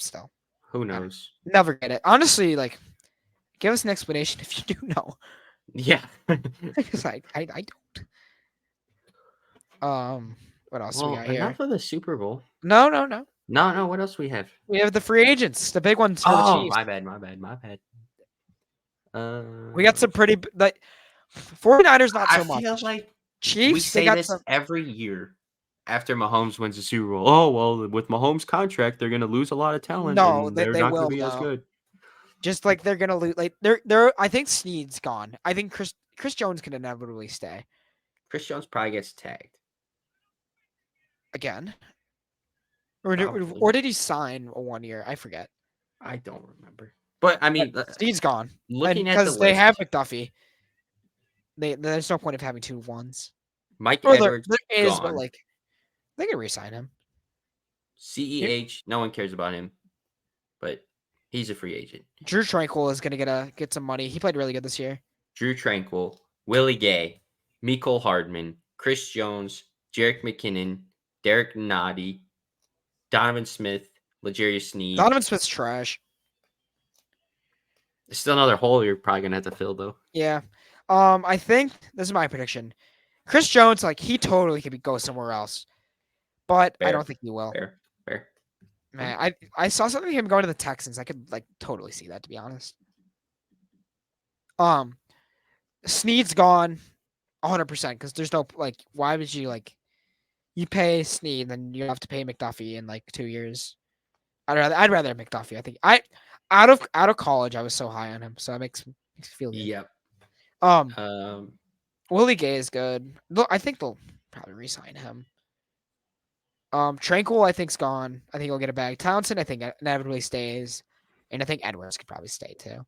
still, Who knows? never get it. Honestly, like, give us an explanation if you do know. Yeah. Because I don't. What else we got here? Enough of the Super Bowl. No. No. What else we have? We have the free agents, the big ones for the Chiefs. My bad. We got some pretty like 49ers, not so much. I feel like Chiefs. we say this every year after Mahomes wins the Super Bowl. Oh well, with Mahomes' contract, they're going to lose a lot of talent. No, and they're they not will going to be as good. Just like they're gonna lose. Like they're. I think Snead's gone. I think Chris Jones can inevitably stay. Chris Jones probably gets tagged again. Or did he sign a 1 year? I forget. I don't remember. But I mean, Snead's gone. Looking at the list, they have McDuffie. There's no point of having 2 ones. Mike Edwards there is, gone. but like they can re-sign him. CEH, no one cares about him. But He's a free agent. Drew Tranquil is gonna get some money. He played really good this year. Drew Tranquil, Willie Gay, Mecole Hardman, Chris Jones, Jerick McKinnon, Derek Noddy, Donovan Smith, L'Jarius Sneed. Donovan Smith's trash. There's still another hole you're probably gonna have to fill though. Yeah. I think this is my prediction. Chris Jones, like he totally could go somewhere else, but I Fair. don't think he will. Fair. Man, I saw something of him going to the Texans. I could like totally see that, to be honest. Sneed's gone 100% because there's no like. Why would you like? You pay Sneed, then you have to pay McDuffie in like 2 years. I'd rather have McDuffie. I think out of college I was so high on him, so it makes me feel good. Yep. Willie Gay is good. I think they'll probably re-sign him. Tranquil I think's gone. I think he'll get a bag. Townsend I think inevitably stays, and I think Edwards could probably stay too.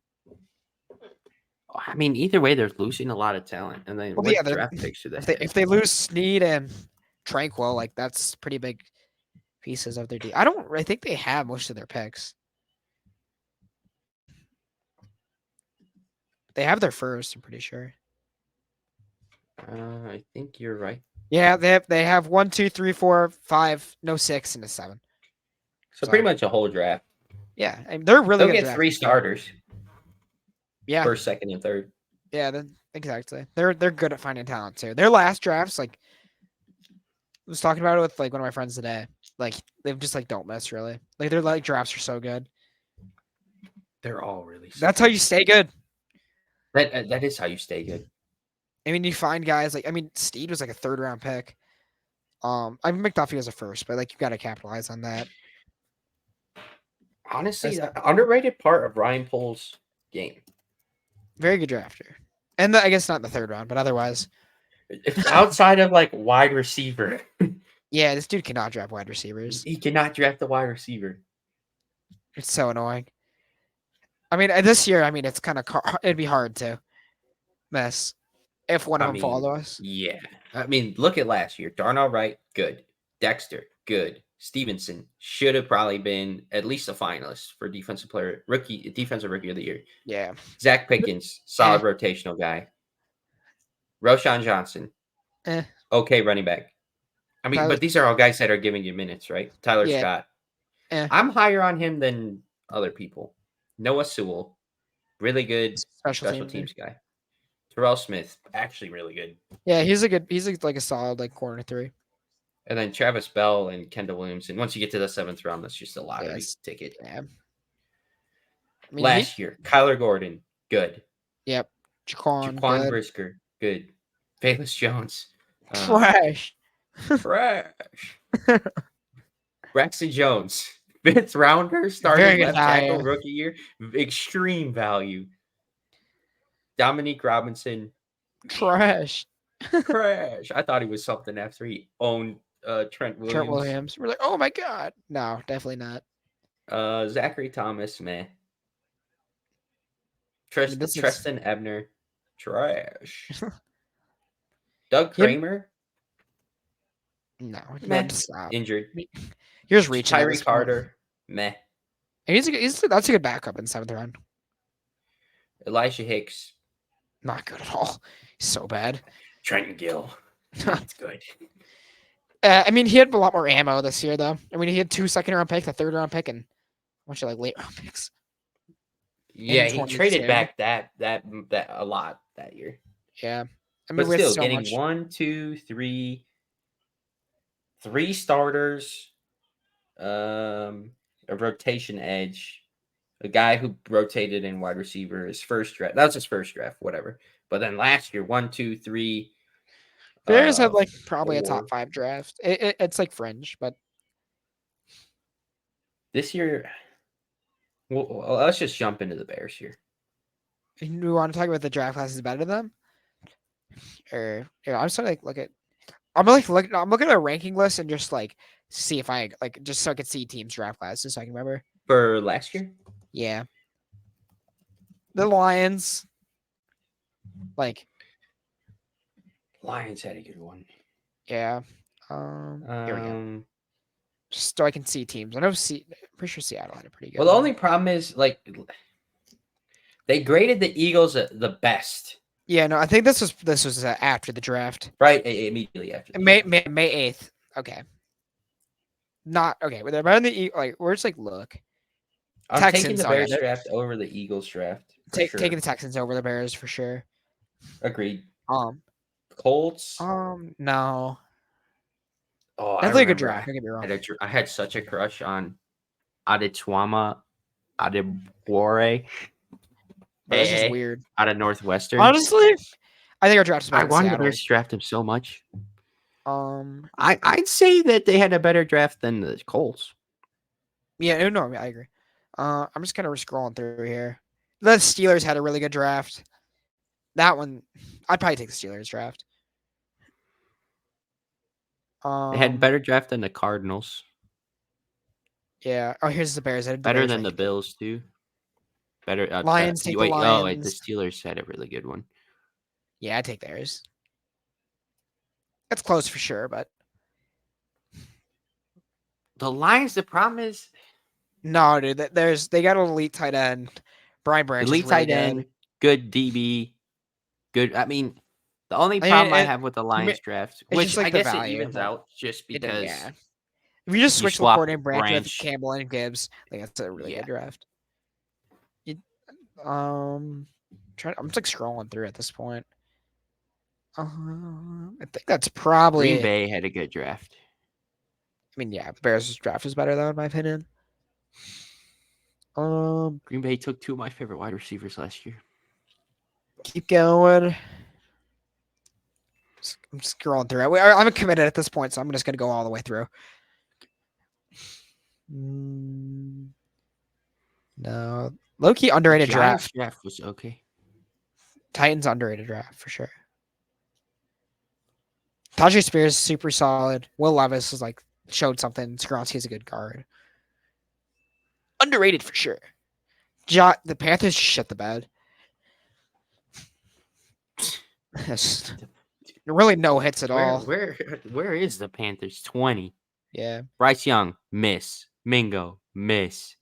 I mean, either way, they're losing a lot of talent, and then what draft picks do they have? If they lose Sneed and Tranquil, like that's pretty big pieces of their deal. I think they have most of their picks. They have their first, I'm pretty sure. I think you're right. Yeah, they have 1, 2, 3, 4, 5, no 6, and a 7. So pretty much a whole draft. Yeah, they're really They'll good. Get 3 starters. Yeah, first, second, and third. Yeah, exactly. They're good at finding talent too. Their last drafts, like I was talking about it with like one of my friends today. Like they've just like don't miss really. Like their like drafts are so good. They're all really. That's how you stay good. That is how you stay good. I mean, you find guys like Steed was like a 3rd round pick. McDuffie was a first, but like you got to capitalize on that. Honestly, the underrated part of Ryan Pohl's game. Very good drafter, and I guess not in the 3rd round, but otherwise, outside of like wide receiver. Yeah, this dude cannot draft wide receivers. He cannot draft the wide receiver. It's so annoying. I mean, this year, it's kind of it'd be hard to miss if one of them fall to us. Yeah, I mean, look at last year. Darnell Wright, good. Dexter, good. Stevenson should have probably been at least a finalist for defensive rookie of the year. Yeah. Zach Pickens, solid rotational guy. Roshan Johnson, okay running back. I mean, but these are all guys that are giving you minutes, right? Tyler Scott. I'm higher on him than other people. Noah Sewell, really good special teams guy. Terrell Smith, actually really good. Yeah, he's like a solid like corner 3. And then Travis Bell and Kendall Williams. And once you get to the 7th round, that's just a lottery ticket. Yeah. Last year, Kyler Gordon, good. Yep. Jaquan Brisker, good. Bayless Jones. Trash. Braxton Jones, 5th rounder, starting left tackle rookie year. Extreme value. Dominique Robinson. Trash. I thought he was something after he owned Trent Williams. We're like, oh my god. No, definitely not. Zachary Thomas, meh. Treston Ebner, trash. Doug Kramer. No, stop. Injured. Here's reaching. Tyree Carter, meh. And that's a good backup in the 7th round. Elijah Hicks, not good at all. He's so bad. Trenton Gill, that's good. He had a lot more ammo this year, though. He had 2 second-round picks, a 3rd-round pick, and a bunch of like late-round picks. Yeah, he traded back that a lot that year. Yeah, but still getting 3 starters, a rotation edge, a guy who rotated in wide receiver, his first draft. That was his first draft, whatever. But then last year, 1, 2, 3. Bears had like probably 4. A top 5 draft. It's like fringe, but this year, well, let's just jump into the Bears here. You want to talk about the draft classes better than them? Or I'm just like I'm looking at a ranking list and just like see if I like just so I could see teams draft classes so I can remember. For last year? Yeah. The Lions. Lions had a good one. Yeah. Here we go. just so I can see teams. I know pretty sure Seattle had a pretty good Well, the one. only problem is like they graded the Eagles the best, Yeah, no, I think this was after the draft. right? Immediately after the May draft. May 8th. Okay. Not okay, but they're better than the like. We're just like look. I'm taking Texans. the Oh yeah, Bears draft over the Eagles draft for taking sure. the Texans over the Bears for sure. Agreed. Um, Colts. no, Oh, I definitely a good remember draft. Don't get me wrong. I had such a crush on Adetwama Adebwore But that's just weird. out of Northwestern. Honestly, I think our draft is better I than wanted the Seattle. Bears to draft him so much. Um, I'd say that they had a better draft than the Colts. yeah, no, I agree. I'm just kind of scrolling through here. The Steelers had a really good draft. That one, I'd probably take the Steelers draft. They had better draft than the Cardinals. Yeah. Oh, here's the Bears. Better than the Bills too. Better. Lions take the wait, Lions. oh wait, the Steelers had a really good one. Yeah, I take theirs. That's close for sure, but The Lions. The problem is no, dude. They got an elite tight end. Brian Branch elite is really tight end, good. good DB, good. I mean, the only I mean, problem I have with the Lions draft, it's which just like I the guess it value, evens but out, just because yeah. If you just you switch swap McCourty and Branch with Branch. Campbell and Gibbs, like that's a really Yeah. good draft. I'm just like scrolling through at this point. I think that's probably. Green Bay had a good draft. I mean, yeah, the Bears' draft is better though, in my opinion. Green Bay took two of my favorite wide receivers last year. Keep going. I'm scrolling through it. I'm committed at this point, so I'm just gonna go all the way through. No, low-key underrated draft. Draft was okay. Titans underrated draft for sure. Tajay Spears super solid. Will Levis is like showed something. Skoronski's a good guard. Underrated for sure. The Panthers shit the bed. Really no hits at all. Where is the Panthers? 20. Yeah. Bryce Young, miss. Mingo, miss.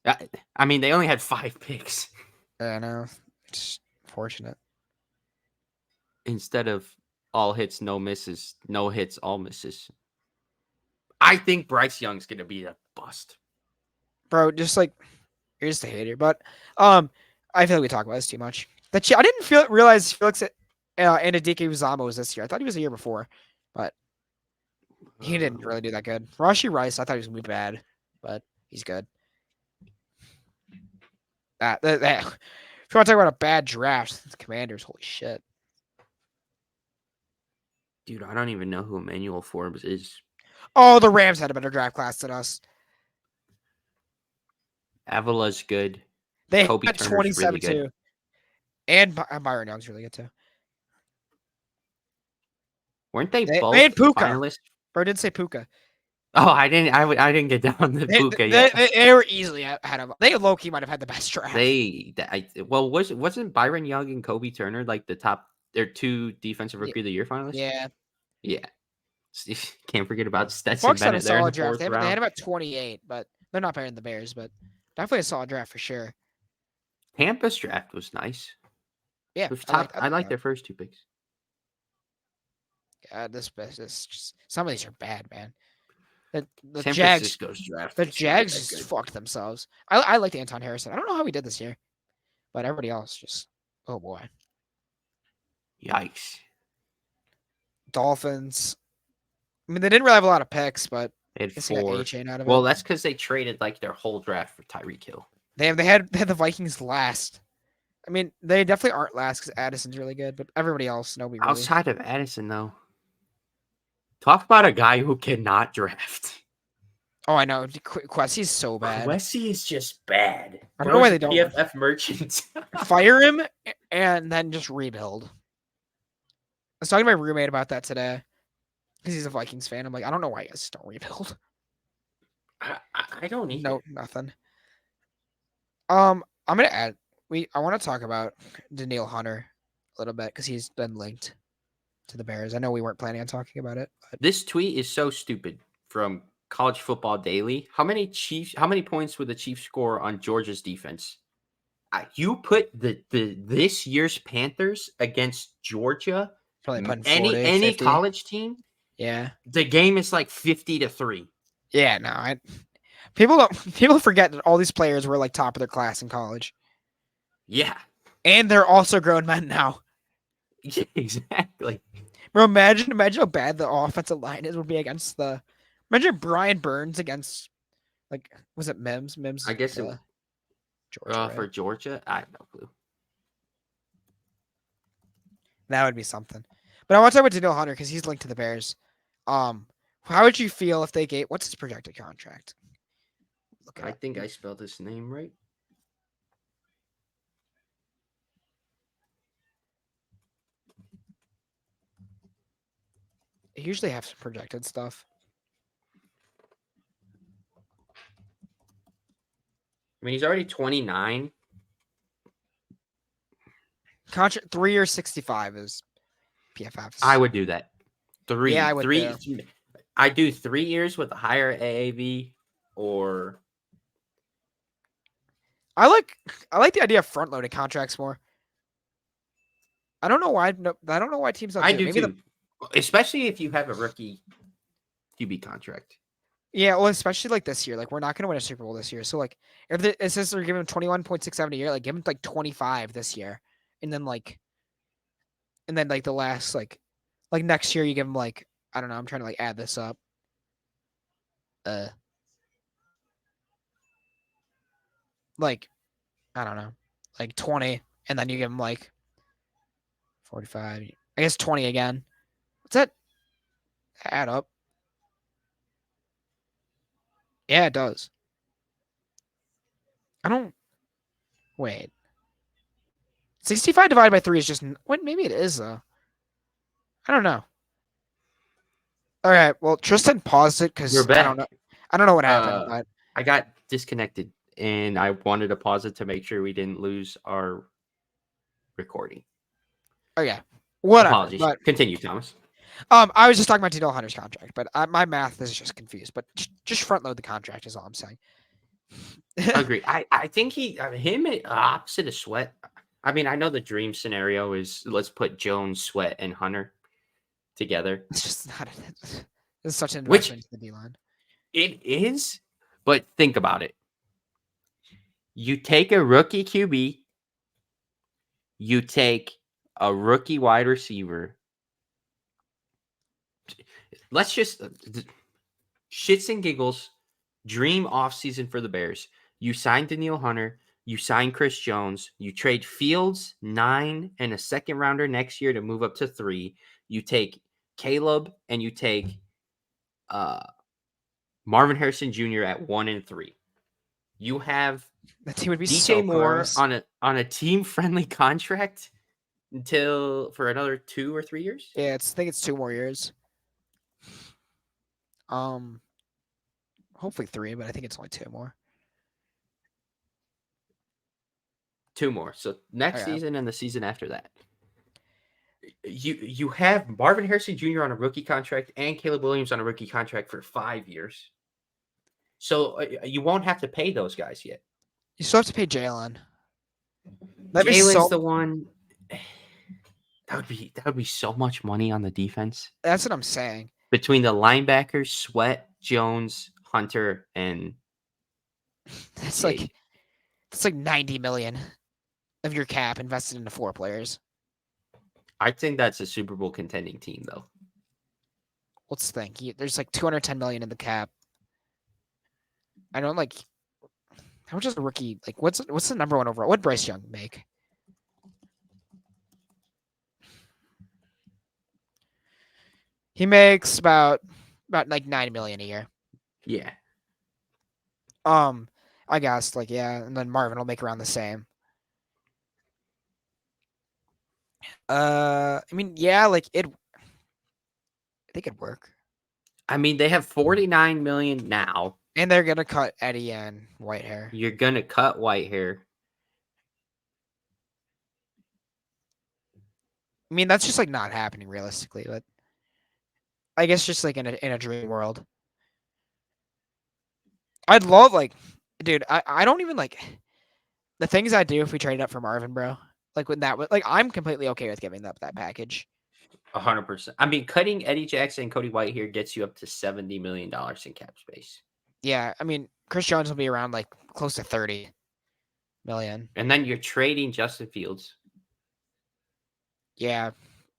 I mean, they only had 5 picks. I know. It's fortunate. Instead of all hits, no misses, no hits, all misses. I think Bryce Young's gonna be a bust. Bro, just like you're just a hater. But I feel like we talk about this too much. I didn't realize Felix and Adike Uzama was this year. I thought he was a year before, but he didn't really do that good. Rashi Rice, I thought he was gonna be bad, but he's good. That if you want to talk about a bad draft, the Commanders, holy shit. Dude, I don't even know who Emmanuel Forbes is. Oh, the Rams had a better draft class than us. Avila's good. They Kobe had Turner's 27 really good. too. And Byron Young's really good too. Weren't they both had Puka. finalists? Bro, didn't say Puka. Oh, I didn't get down the Puka yet. They were easily ahead of. They low-key might have had the best draft. Wasn't Byron Young and Kobe Turner like the top? They're 2 defensive rookie of the year finalists. Yeah. Can't forget about Stetson Bucks had a Bennett there in solid the draft. 4th They round. had about 28, but they're not better than the Bears. But definitely a solid draft for sure. Tampa's draft was nice. Yeah, I like their first 2 picks. God, this just some of these are bad, man. The San Jags, Francisco's draft. the Jags just fucked themselves. I liked Anton Harrison. I don't know how he did this year, but everybody else just, oh boy. Yikes. Dolphins. I mean, they didn't really have a lot of picks, but They had I guess they got 4. A-Chain out of Well, it. that's because they traded like their whole draft for Tyreek Hill. They had the Vikings last. I mean, they definitely aren't last because Addison's really good, but everybody else, nobody really. Outside of Addison, though. Talk about a guy who cannot draft. Oh, I know. Quessie's so bad. Quessie is just bad. I don't know why they don't. PFF merchant. Fire him and then just rebuild. I was talking to my roommate about that today because he's a Vikings fan. I'm like, I don't know why you guys don't rebuild. I don't either. No, nothing. I'm gonna add. I want to talk about Danielle Hunter a little bit because he's been linked to the Bears. I know we weren't planning on talking about it. But This tweet is so stupid from College Football Daily. How many points would the Chiefs score on Georgia's defense? You put this year's Panthers against Georgia, Probably putting any 40, 50. college team, Yeah. the game is like 50-3. Yeah, no. People forget that all these players were like top of their class in college. Yeah. And they're also grown men now. Yeah, exactly. Bro, imagine how bad the offensive line is would be against the. Imagine Brian Burns against, like, was it Mims? Mims. I guess Georgia, right? for Georgia, I have no clue. That would be something. But I want to talk about Daniel Hunter because he's linked to the Bears. How would you feel if they gave? What's his projected contract? Look it I up. think I spelled his name right. They usually have some projected stuff. I mean, he's already 29. Contract 3 years 65 is PFF's. I would do that. Yeah, I would three. I do 3 years with a higher AAV, or I like the idea of front loaded contracts more. I don't know why. No, I don't know why teams don't I do it. do Maybe too. Especially if you have a rookie QB contract. Yeah, well, especially like this year, like we're not going to win a Super Bowl this year. So like, if it says they're giving him 21.67 a year, like give him like 25 this year, and then like the last like next year you give him like, I don't know. I'm trying to like add this up. Like, I don't know, like 20, and then you give him like 45. I guess 20 again. What's that add up? Yeah, it does. I don't wait. 65 divided by 3 is just what? Maybe it is though. I don't know. All right. Well, Tristan paused it because You're back. I don't know. I don't know what happened, but I got disconnected, and I wanted to pause it to make sure we didn't lose our recording. okay, whatever. Apologies. But Continue, Thomas. I was just talking about Daniel Hunter's contract, but my math is just confused. But just front load the contract is all I'm saying. I agree. I think him opposite of Sweat. I mean, I know the dream scenario is let's put Jones, Sweat, and Hunter together. It's just not. It's such an Which investment in the D line. it is, but think about it. You take a rookie QB, you take a rookie wide receiver. Let's just shits and giggles. Dream offseason for the Bears. You sign Daniil Hunter. You sign Chris Jones. You trade Fields 9 and a second rounder next year to move up to 3. You take Caleb and you take Marvin Harrison Jr. at 1 and 3. You have That team would be DJ so Moore gross. on a team friendly contract for another 2 or 3 years. Yeah, I think it's 2 more years. Hopefully 3, but I think it's only 2 more. 2 more. So next season and the season after that. You have Marvin Harrison Jr. on a rookie contract and Caleb Williams on a rookie contract for 5 years. So you won't have to pay those guys yet. You still have to pay Jalen. Jalen's the one. That would be so much money on the defense. That's what I'm saying. Between the linebackers, Sweat, Jones, Hunter, and that's like 90 million of your cap invested into 4 players. I think that's a Super Bowl contending team, though. Let's think. There's like 210 million in the cap. I don't like. How much is a rookie? Like, what's the number one overall? What Bryce Young make? He makes about like 9 million a year. Yeah. I guess like yeah, and then Marvin will make around the same. I mean, yeah, like I think it'd work. I mean, they have 49 million now. And they're gonna cut Eddie and Whitehair. You're gonna cut Whitehair. I mean, that's just like not happening realistically, but I guess just like in a dream world. I'd love dude. I don't even the things I do if we traded up for Marvin, bro. Like when that was I'm completely okay with giving up that package. 100%. I mean, cutting Eddie Jackson and Cody White here gets you up to $70 million in cap space. Yeah, I mean Chris Jones will be around close to 30 million. And then you're trading Justin Fields. Yeah.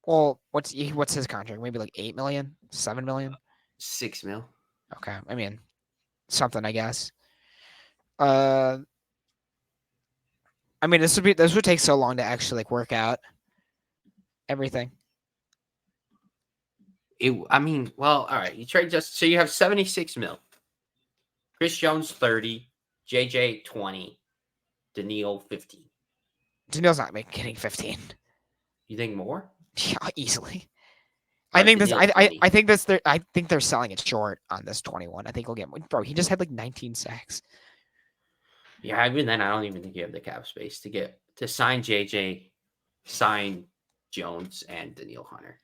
Well, what's his contract? Maybe 8 million, 7 million, 6 mil. Okay, I mean something, I guess. I mean this would take so long to actually work out everything. I mean, well, all right. You trade so you have 76 mil. Chris Jones 30, JJ 20, Daniil 15. Daniil's not getting 15. You think more? Yeah, easily. All I right, think this. Daniil 20. I think they're selling it short on this 21. I think he'll get. Bro, he just had 19 sacks. Yeah, even then, I don't even think you have the cap space to sign JJ, sign Jones, and Daniil Hunter.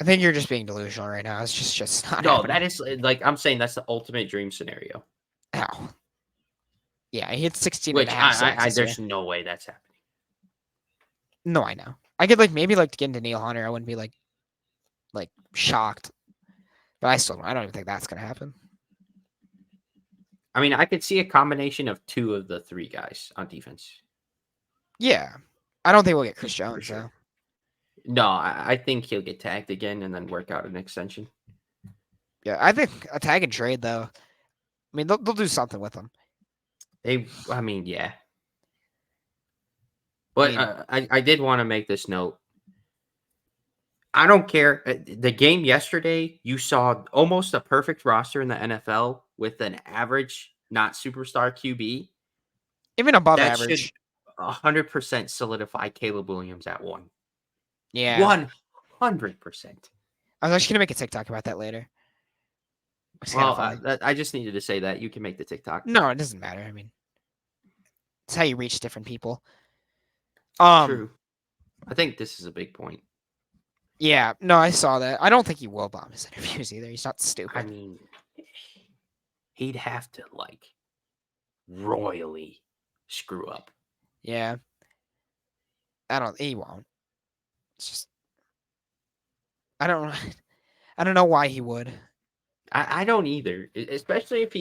I think you're just being delusional right now. It's just not. No, happening. that is I'm saying that's the ultimate dream scenario. Ow. Yeah, he hit 16 Which and a half sacks. there's no way that's happening. No, I know. I could maybe to get into Daniil Hunter. I wouldn't be shocked, but I don't even think that's gonna happen. I mean, I could see a combination of 2 of the 3 guys on defense. Yeah, I don't think we'll get Chris Jones sure. though. No, I think he'll get tagged again and then work out an extension. Yeah, I think a tag and trade though. I mean, they'll do something with him. I mean, yeah. But I did want to make this note. I don't care. The game yesterday, you saw almost a perfect roster in the NFL with an average, not superstar QB. Even above that average. should 100% solidify Caleb Williams at 1. Yeah. 100%. I was actually gonna make a TikTok about that later. Well, I just needed to say that. You can make the TikTok. No, it doesn't matter. I mean, it's how you reach different people. True. I think this is a big point. Yeah, no, I saw that. I don't think he will bomb his interviews either. He's not stupid. I mean, he'd have to royally screw up. Yeah. He won't. It's just I don't know why he would. I don't either, especially if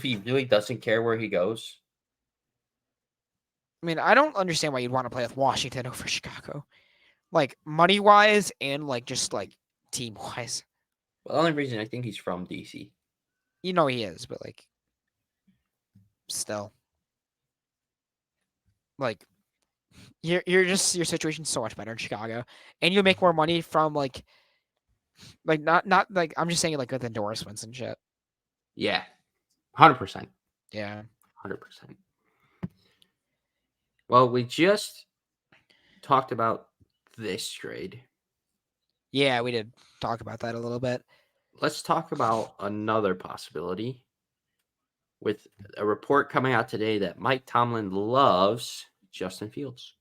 he really doesn't care where he goes. I mean, I don't understand why you'd want to play with Washington over Chicago. Money wise and just team wise. Well, the only reason I think he's from DC. He is, but still. Your situation's so much better in Chicago. And you'll make more money from not I'm just saying with endorsements and shit. Yeah. 100%. Yeah. 100%. Well, we just talked about this trade. Yeah, we did talk about that a little bit. Let's talk about another possibility with a report coming out today that Mike Tomlin loves Justin Fields.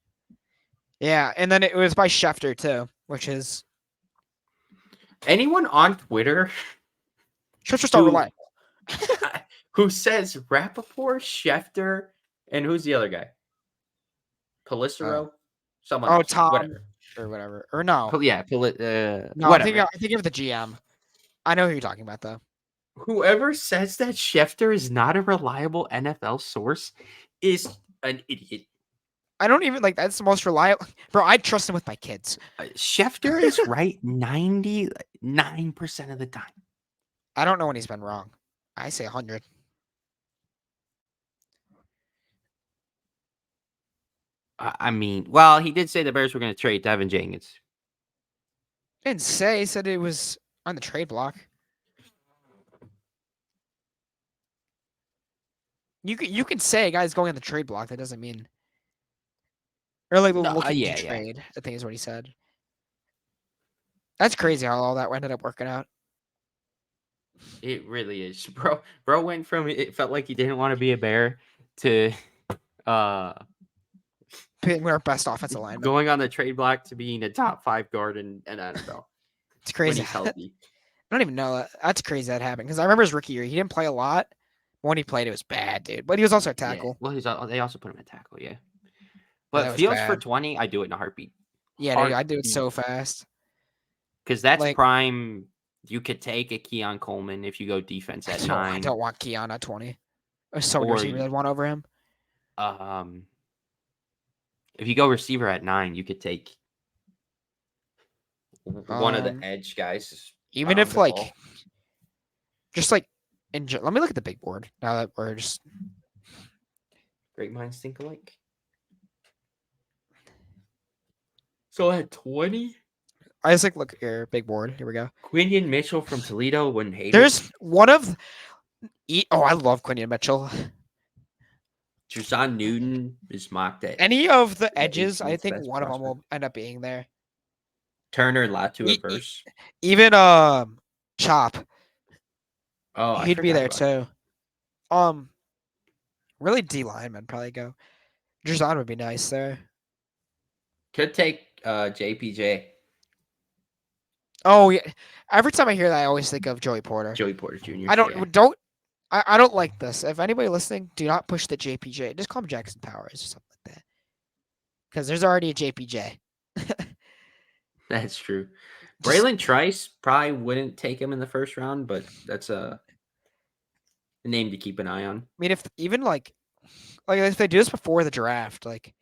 Yeah, and then it was by Schefter too, which is anyone on Twitter Schefter's not reliable. Who says Rappaport, Schefter, and who's the other guy? Pelissero? Someone else. Tom. Whatever. Or whatever. Or no. Yeah. No, whatever. I think of the GM. I know who you're talking about, though. Whoever says that Schefter is not a reliable NFL source is an idiot. I don't even that's the most reliable. Bro, I trust him with my kids. Schefter is right 99% of the time. I don't know when he's been wrong. I say 100. I mean, well, he did say the Bears were going to trade Devin Jenkins. Didn't say. He said it was on the trade block. You can say a guy's going on the trade block. That doesn't mean. Or looking to trade. I think is what he said. That's crazy how all that ended up working out. It really is, bro. Bro went from it felt like he didn't want to be a Bear to being our best offensive lineman, going on the trade block to being a top 5 guard in NFL. It's crazy. When he's healthy. I don't even know. That's crazy that happened because I remember his rookie year. He didn't play a lot. When he played, it was bad, dude. But he was also a Yeah. tackle. Well, they also put him at tackle. Yeah. Yeah, But that was Fields for bad. 20, I do it in a heartbeat. Yeah, dude, I do it so fast. Because that's Like, prime. You could take a Keon Coleman if you go defense at 9. I don't want Keon at 20. There's so many Or receivers I'd want over him. if you go receiver at 9, you could take one of the edge guys. Even if like, just like, let me look at the big board now that we're just. Great minds think alike. So at 20, I just like look here, big board. Here we go. Quinion Mitchell from Toledo wouldn't hate There's it. one of. I love Quinion Mitchell. Jerson Newton is mocked at Any of the edges, I 18th think best one of them prospect. will end up being there. Turner Latu at first. Even Chop. Oh, He'd be there too. Really D lineman probably go. Jerson would be nice there. Could take JPJ. Oh yeah. Every time I hear that, I always think of Joey Porter. Joey Porter Jr. I don't like this. If anybody listening, do not push the JPJ. Just call him Jackson Powers or something like that. Because there's already a JPJ. That's true. Braylon Trice probably wouldn't take him in the first round, but that's a name to keep an eye on. I mean, if even like if they do this before the draft, like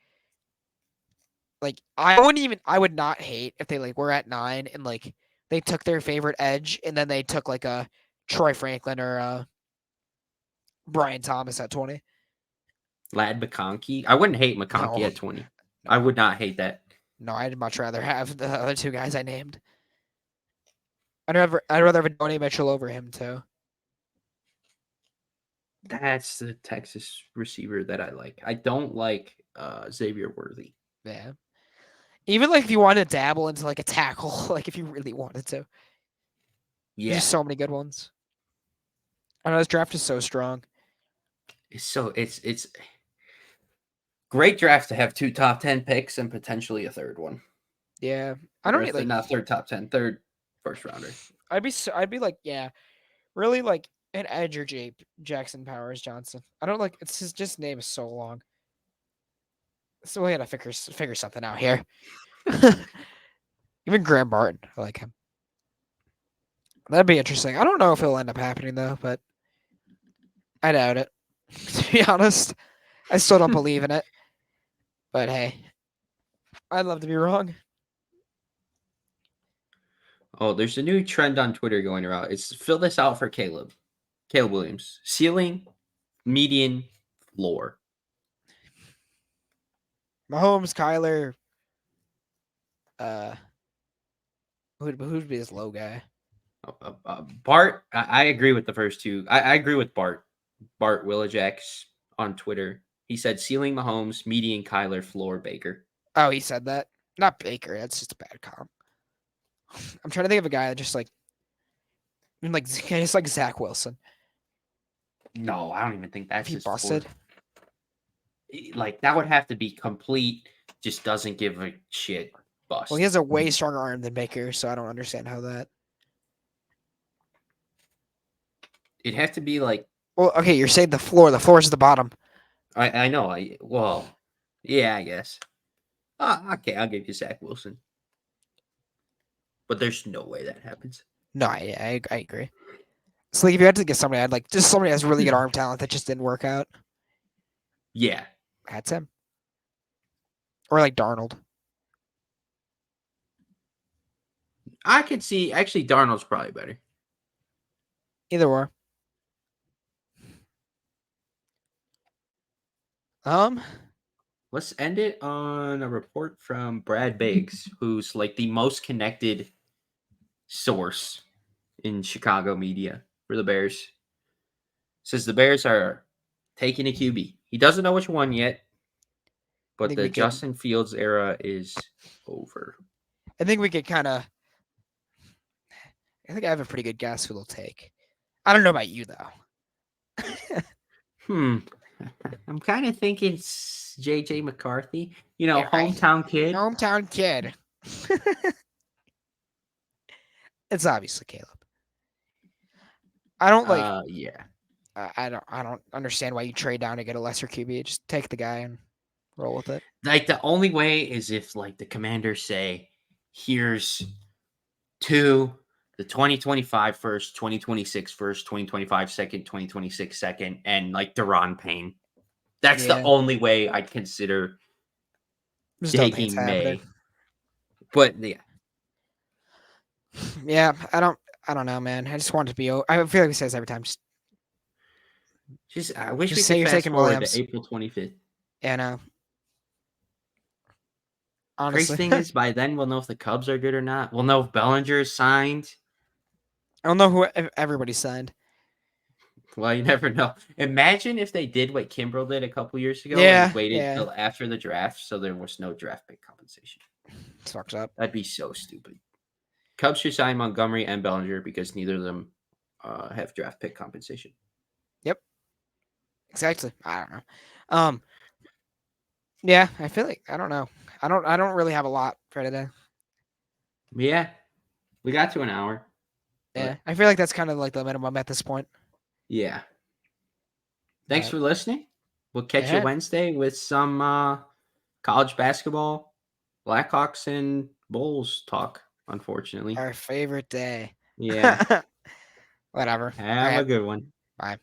I would not hate if they like were at 9 and like they took their favorite edge and then they took like a Troy Franklin or Brian Thomas at 20. Lad McConkey. I wouldn't hate McConkey at 20. I would not hate that. No, I'd much rather have the other two guys I named. I'd rather have a Donnie Mitchell over him too. That's the Texas receiver that I like. I don't like Xavier Worthy. Yeah. Even like if you wanted to dabble into like a tackle, like if you really wanted to. Yeah. There's so many good ones. I know this draft is so strong. It's great draft to have 2 top 10 picks and potentially a third one. Yeah. I don't need like not third top 10, third first rounder. I'd be like, yeah, really like an edge or Jackson Powers Johnson. I don't like it's his just name is so long. So we gotta figure something out here. Even Graham Barton, I like him. That'd be interesting. I don't know if it'll end up happening though, but I doubt it. To be honest, I still don't believe in it. But hey, I'd love to be wrong. Oh, there's a new trend on Twitter going around. It's fill this out for Caleb. Caleb Williams. Ceiling, median, floor. Mahomes, Kyler. Who'd be this low guy? Bart. I agree with the first two. I agree with Bart. Bart Willajax on Twitter. He said ceiling Mahomes, median Kyler, floor Baker. Oh, he said that. Not Baker. That's just a bad comp. I'm trying to think of a guy that just like Zach Wilson. No, I don't even think that's he busted. Like that would have to be complete. Just doesn't give a shit. Bust. Well, he has a way stronger arm than Baker, so I don't understand how that. It'd have to be like. Well, okay, you're saying the floor. The floor is the bottom. I know. Yeah, I guess. Okay, I'll give you Zach Wilson. But there's no way that happens. No, I agree. So like, if you had to get somebody, I'd like just somebody has really good arm talent that just didn't work out. Yeah, that's him. Or like Darnold. I could see. Actually, Darnold's probably better. Either or. Let's end it on a report from Brad Biggs, who's like the most connected source in Chicago media for the Bears. Says the Bears are taking a QB. He doesn't know which one yet, but the Justin Fields era is over. I think we could kind of. I think I have a pretty good guess who they'll take. I don't know about you though. I'm kind of thinking JJ McCarthy. You know, hometown kid. Hometown kid. It's obviously Caleb. I don't like. Yeah. I don't understand why you trade down to get a lesser QB. Just take the guy and roll with it. Like the only way is if like the Commanders say, here's two, the 2025 first, 2026 first, 2025 second, 2026 second, and like Deron Payne. That's the Yeah, only way I'd consider just don't think it's taking happening. May. But yeah, Yeah, I don't know, man. I just want it to be. I feel like we say this every time. Just I wish Just we say could you're fast taking forward Williams. to April 25th. yeah, no. Crazy Honestly, thing is, by then we'll know if the Cubs are good or not. We'll know if Bellinger is signed. I don't know who everybody signed. Well, you never know. Imagine if they did what Kimbrel did a couple years ago Yeah, and waited yeah. till after the draft, so there was no draft pick compensation. It's fucked up. That'd be so stupid. Cubs should sign Montgomery and Bellinger because neither of them have draft pick compensation. Yep. Exactly. I don't know. Yeah, I feel like I don't know. I don't really have a lot for today. Yeah, we got to an hour. Yeah, But I feel like that's kind of like the minimum at this point. yeah. Thanks But, for listening. We'll catch you yeah. Wednesday with some college basketball, Blackhawks and Bulls talk, unfortunately. Our favorite day. Yeah. Whatever. All Have a right. good one. Bye.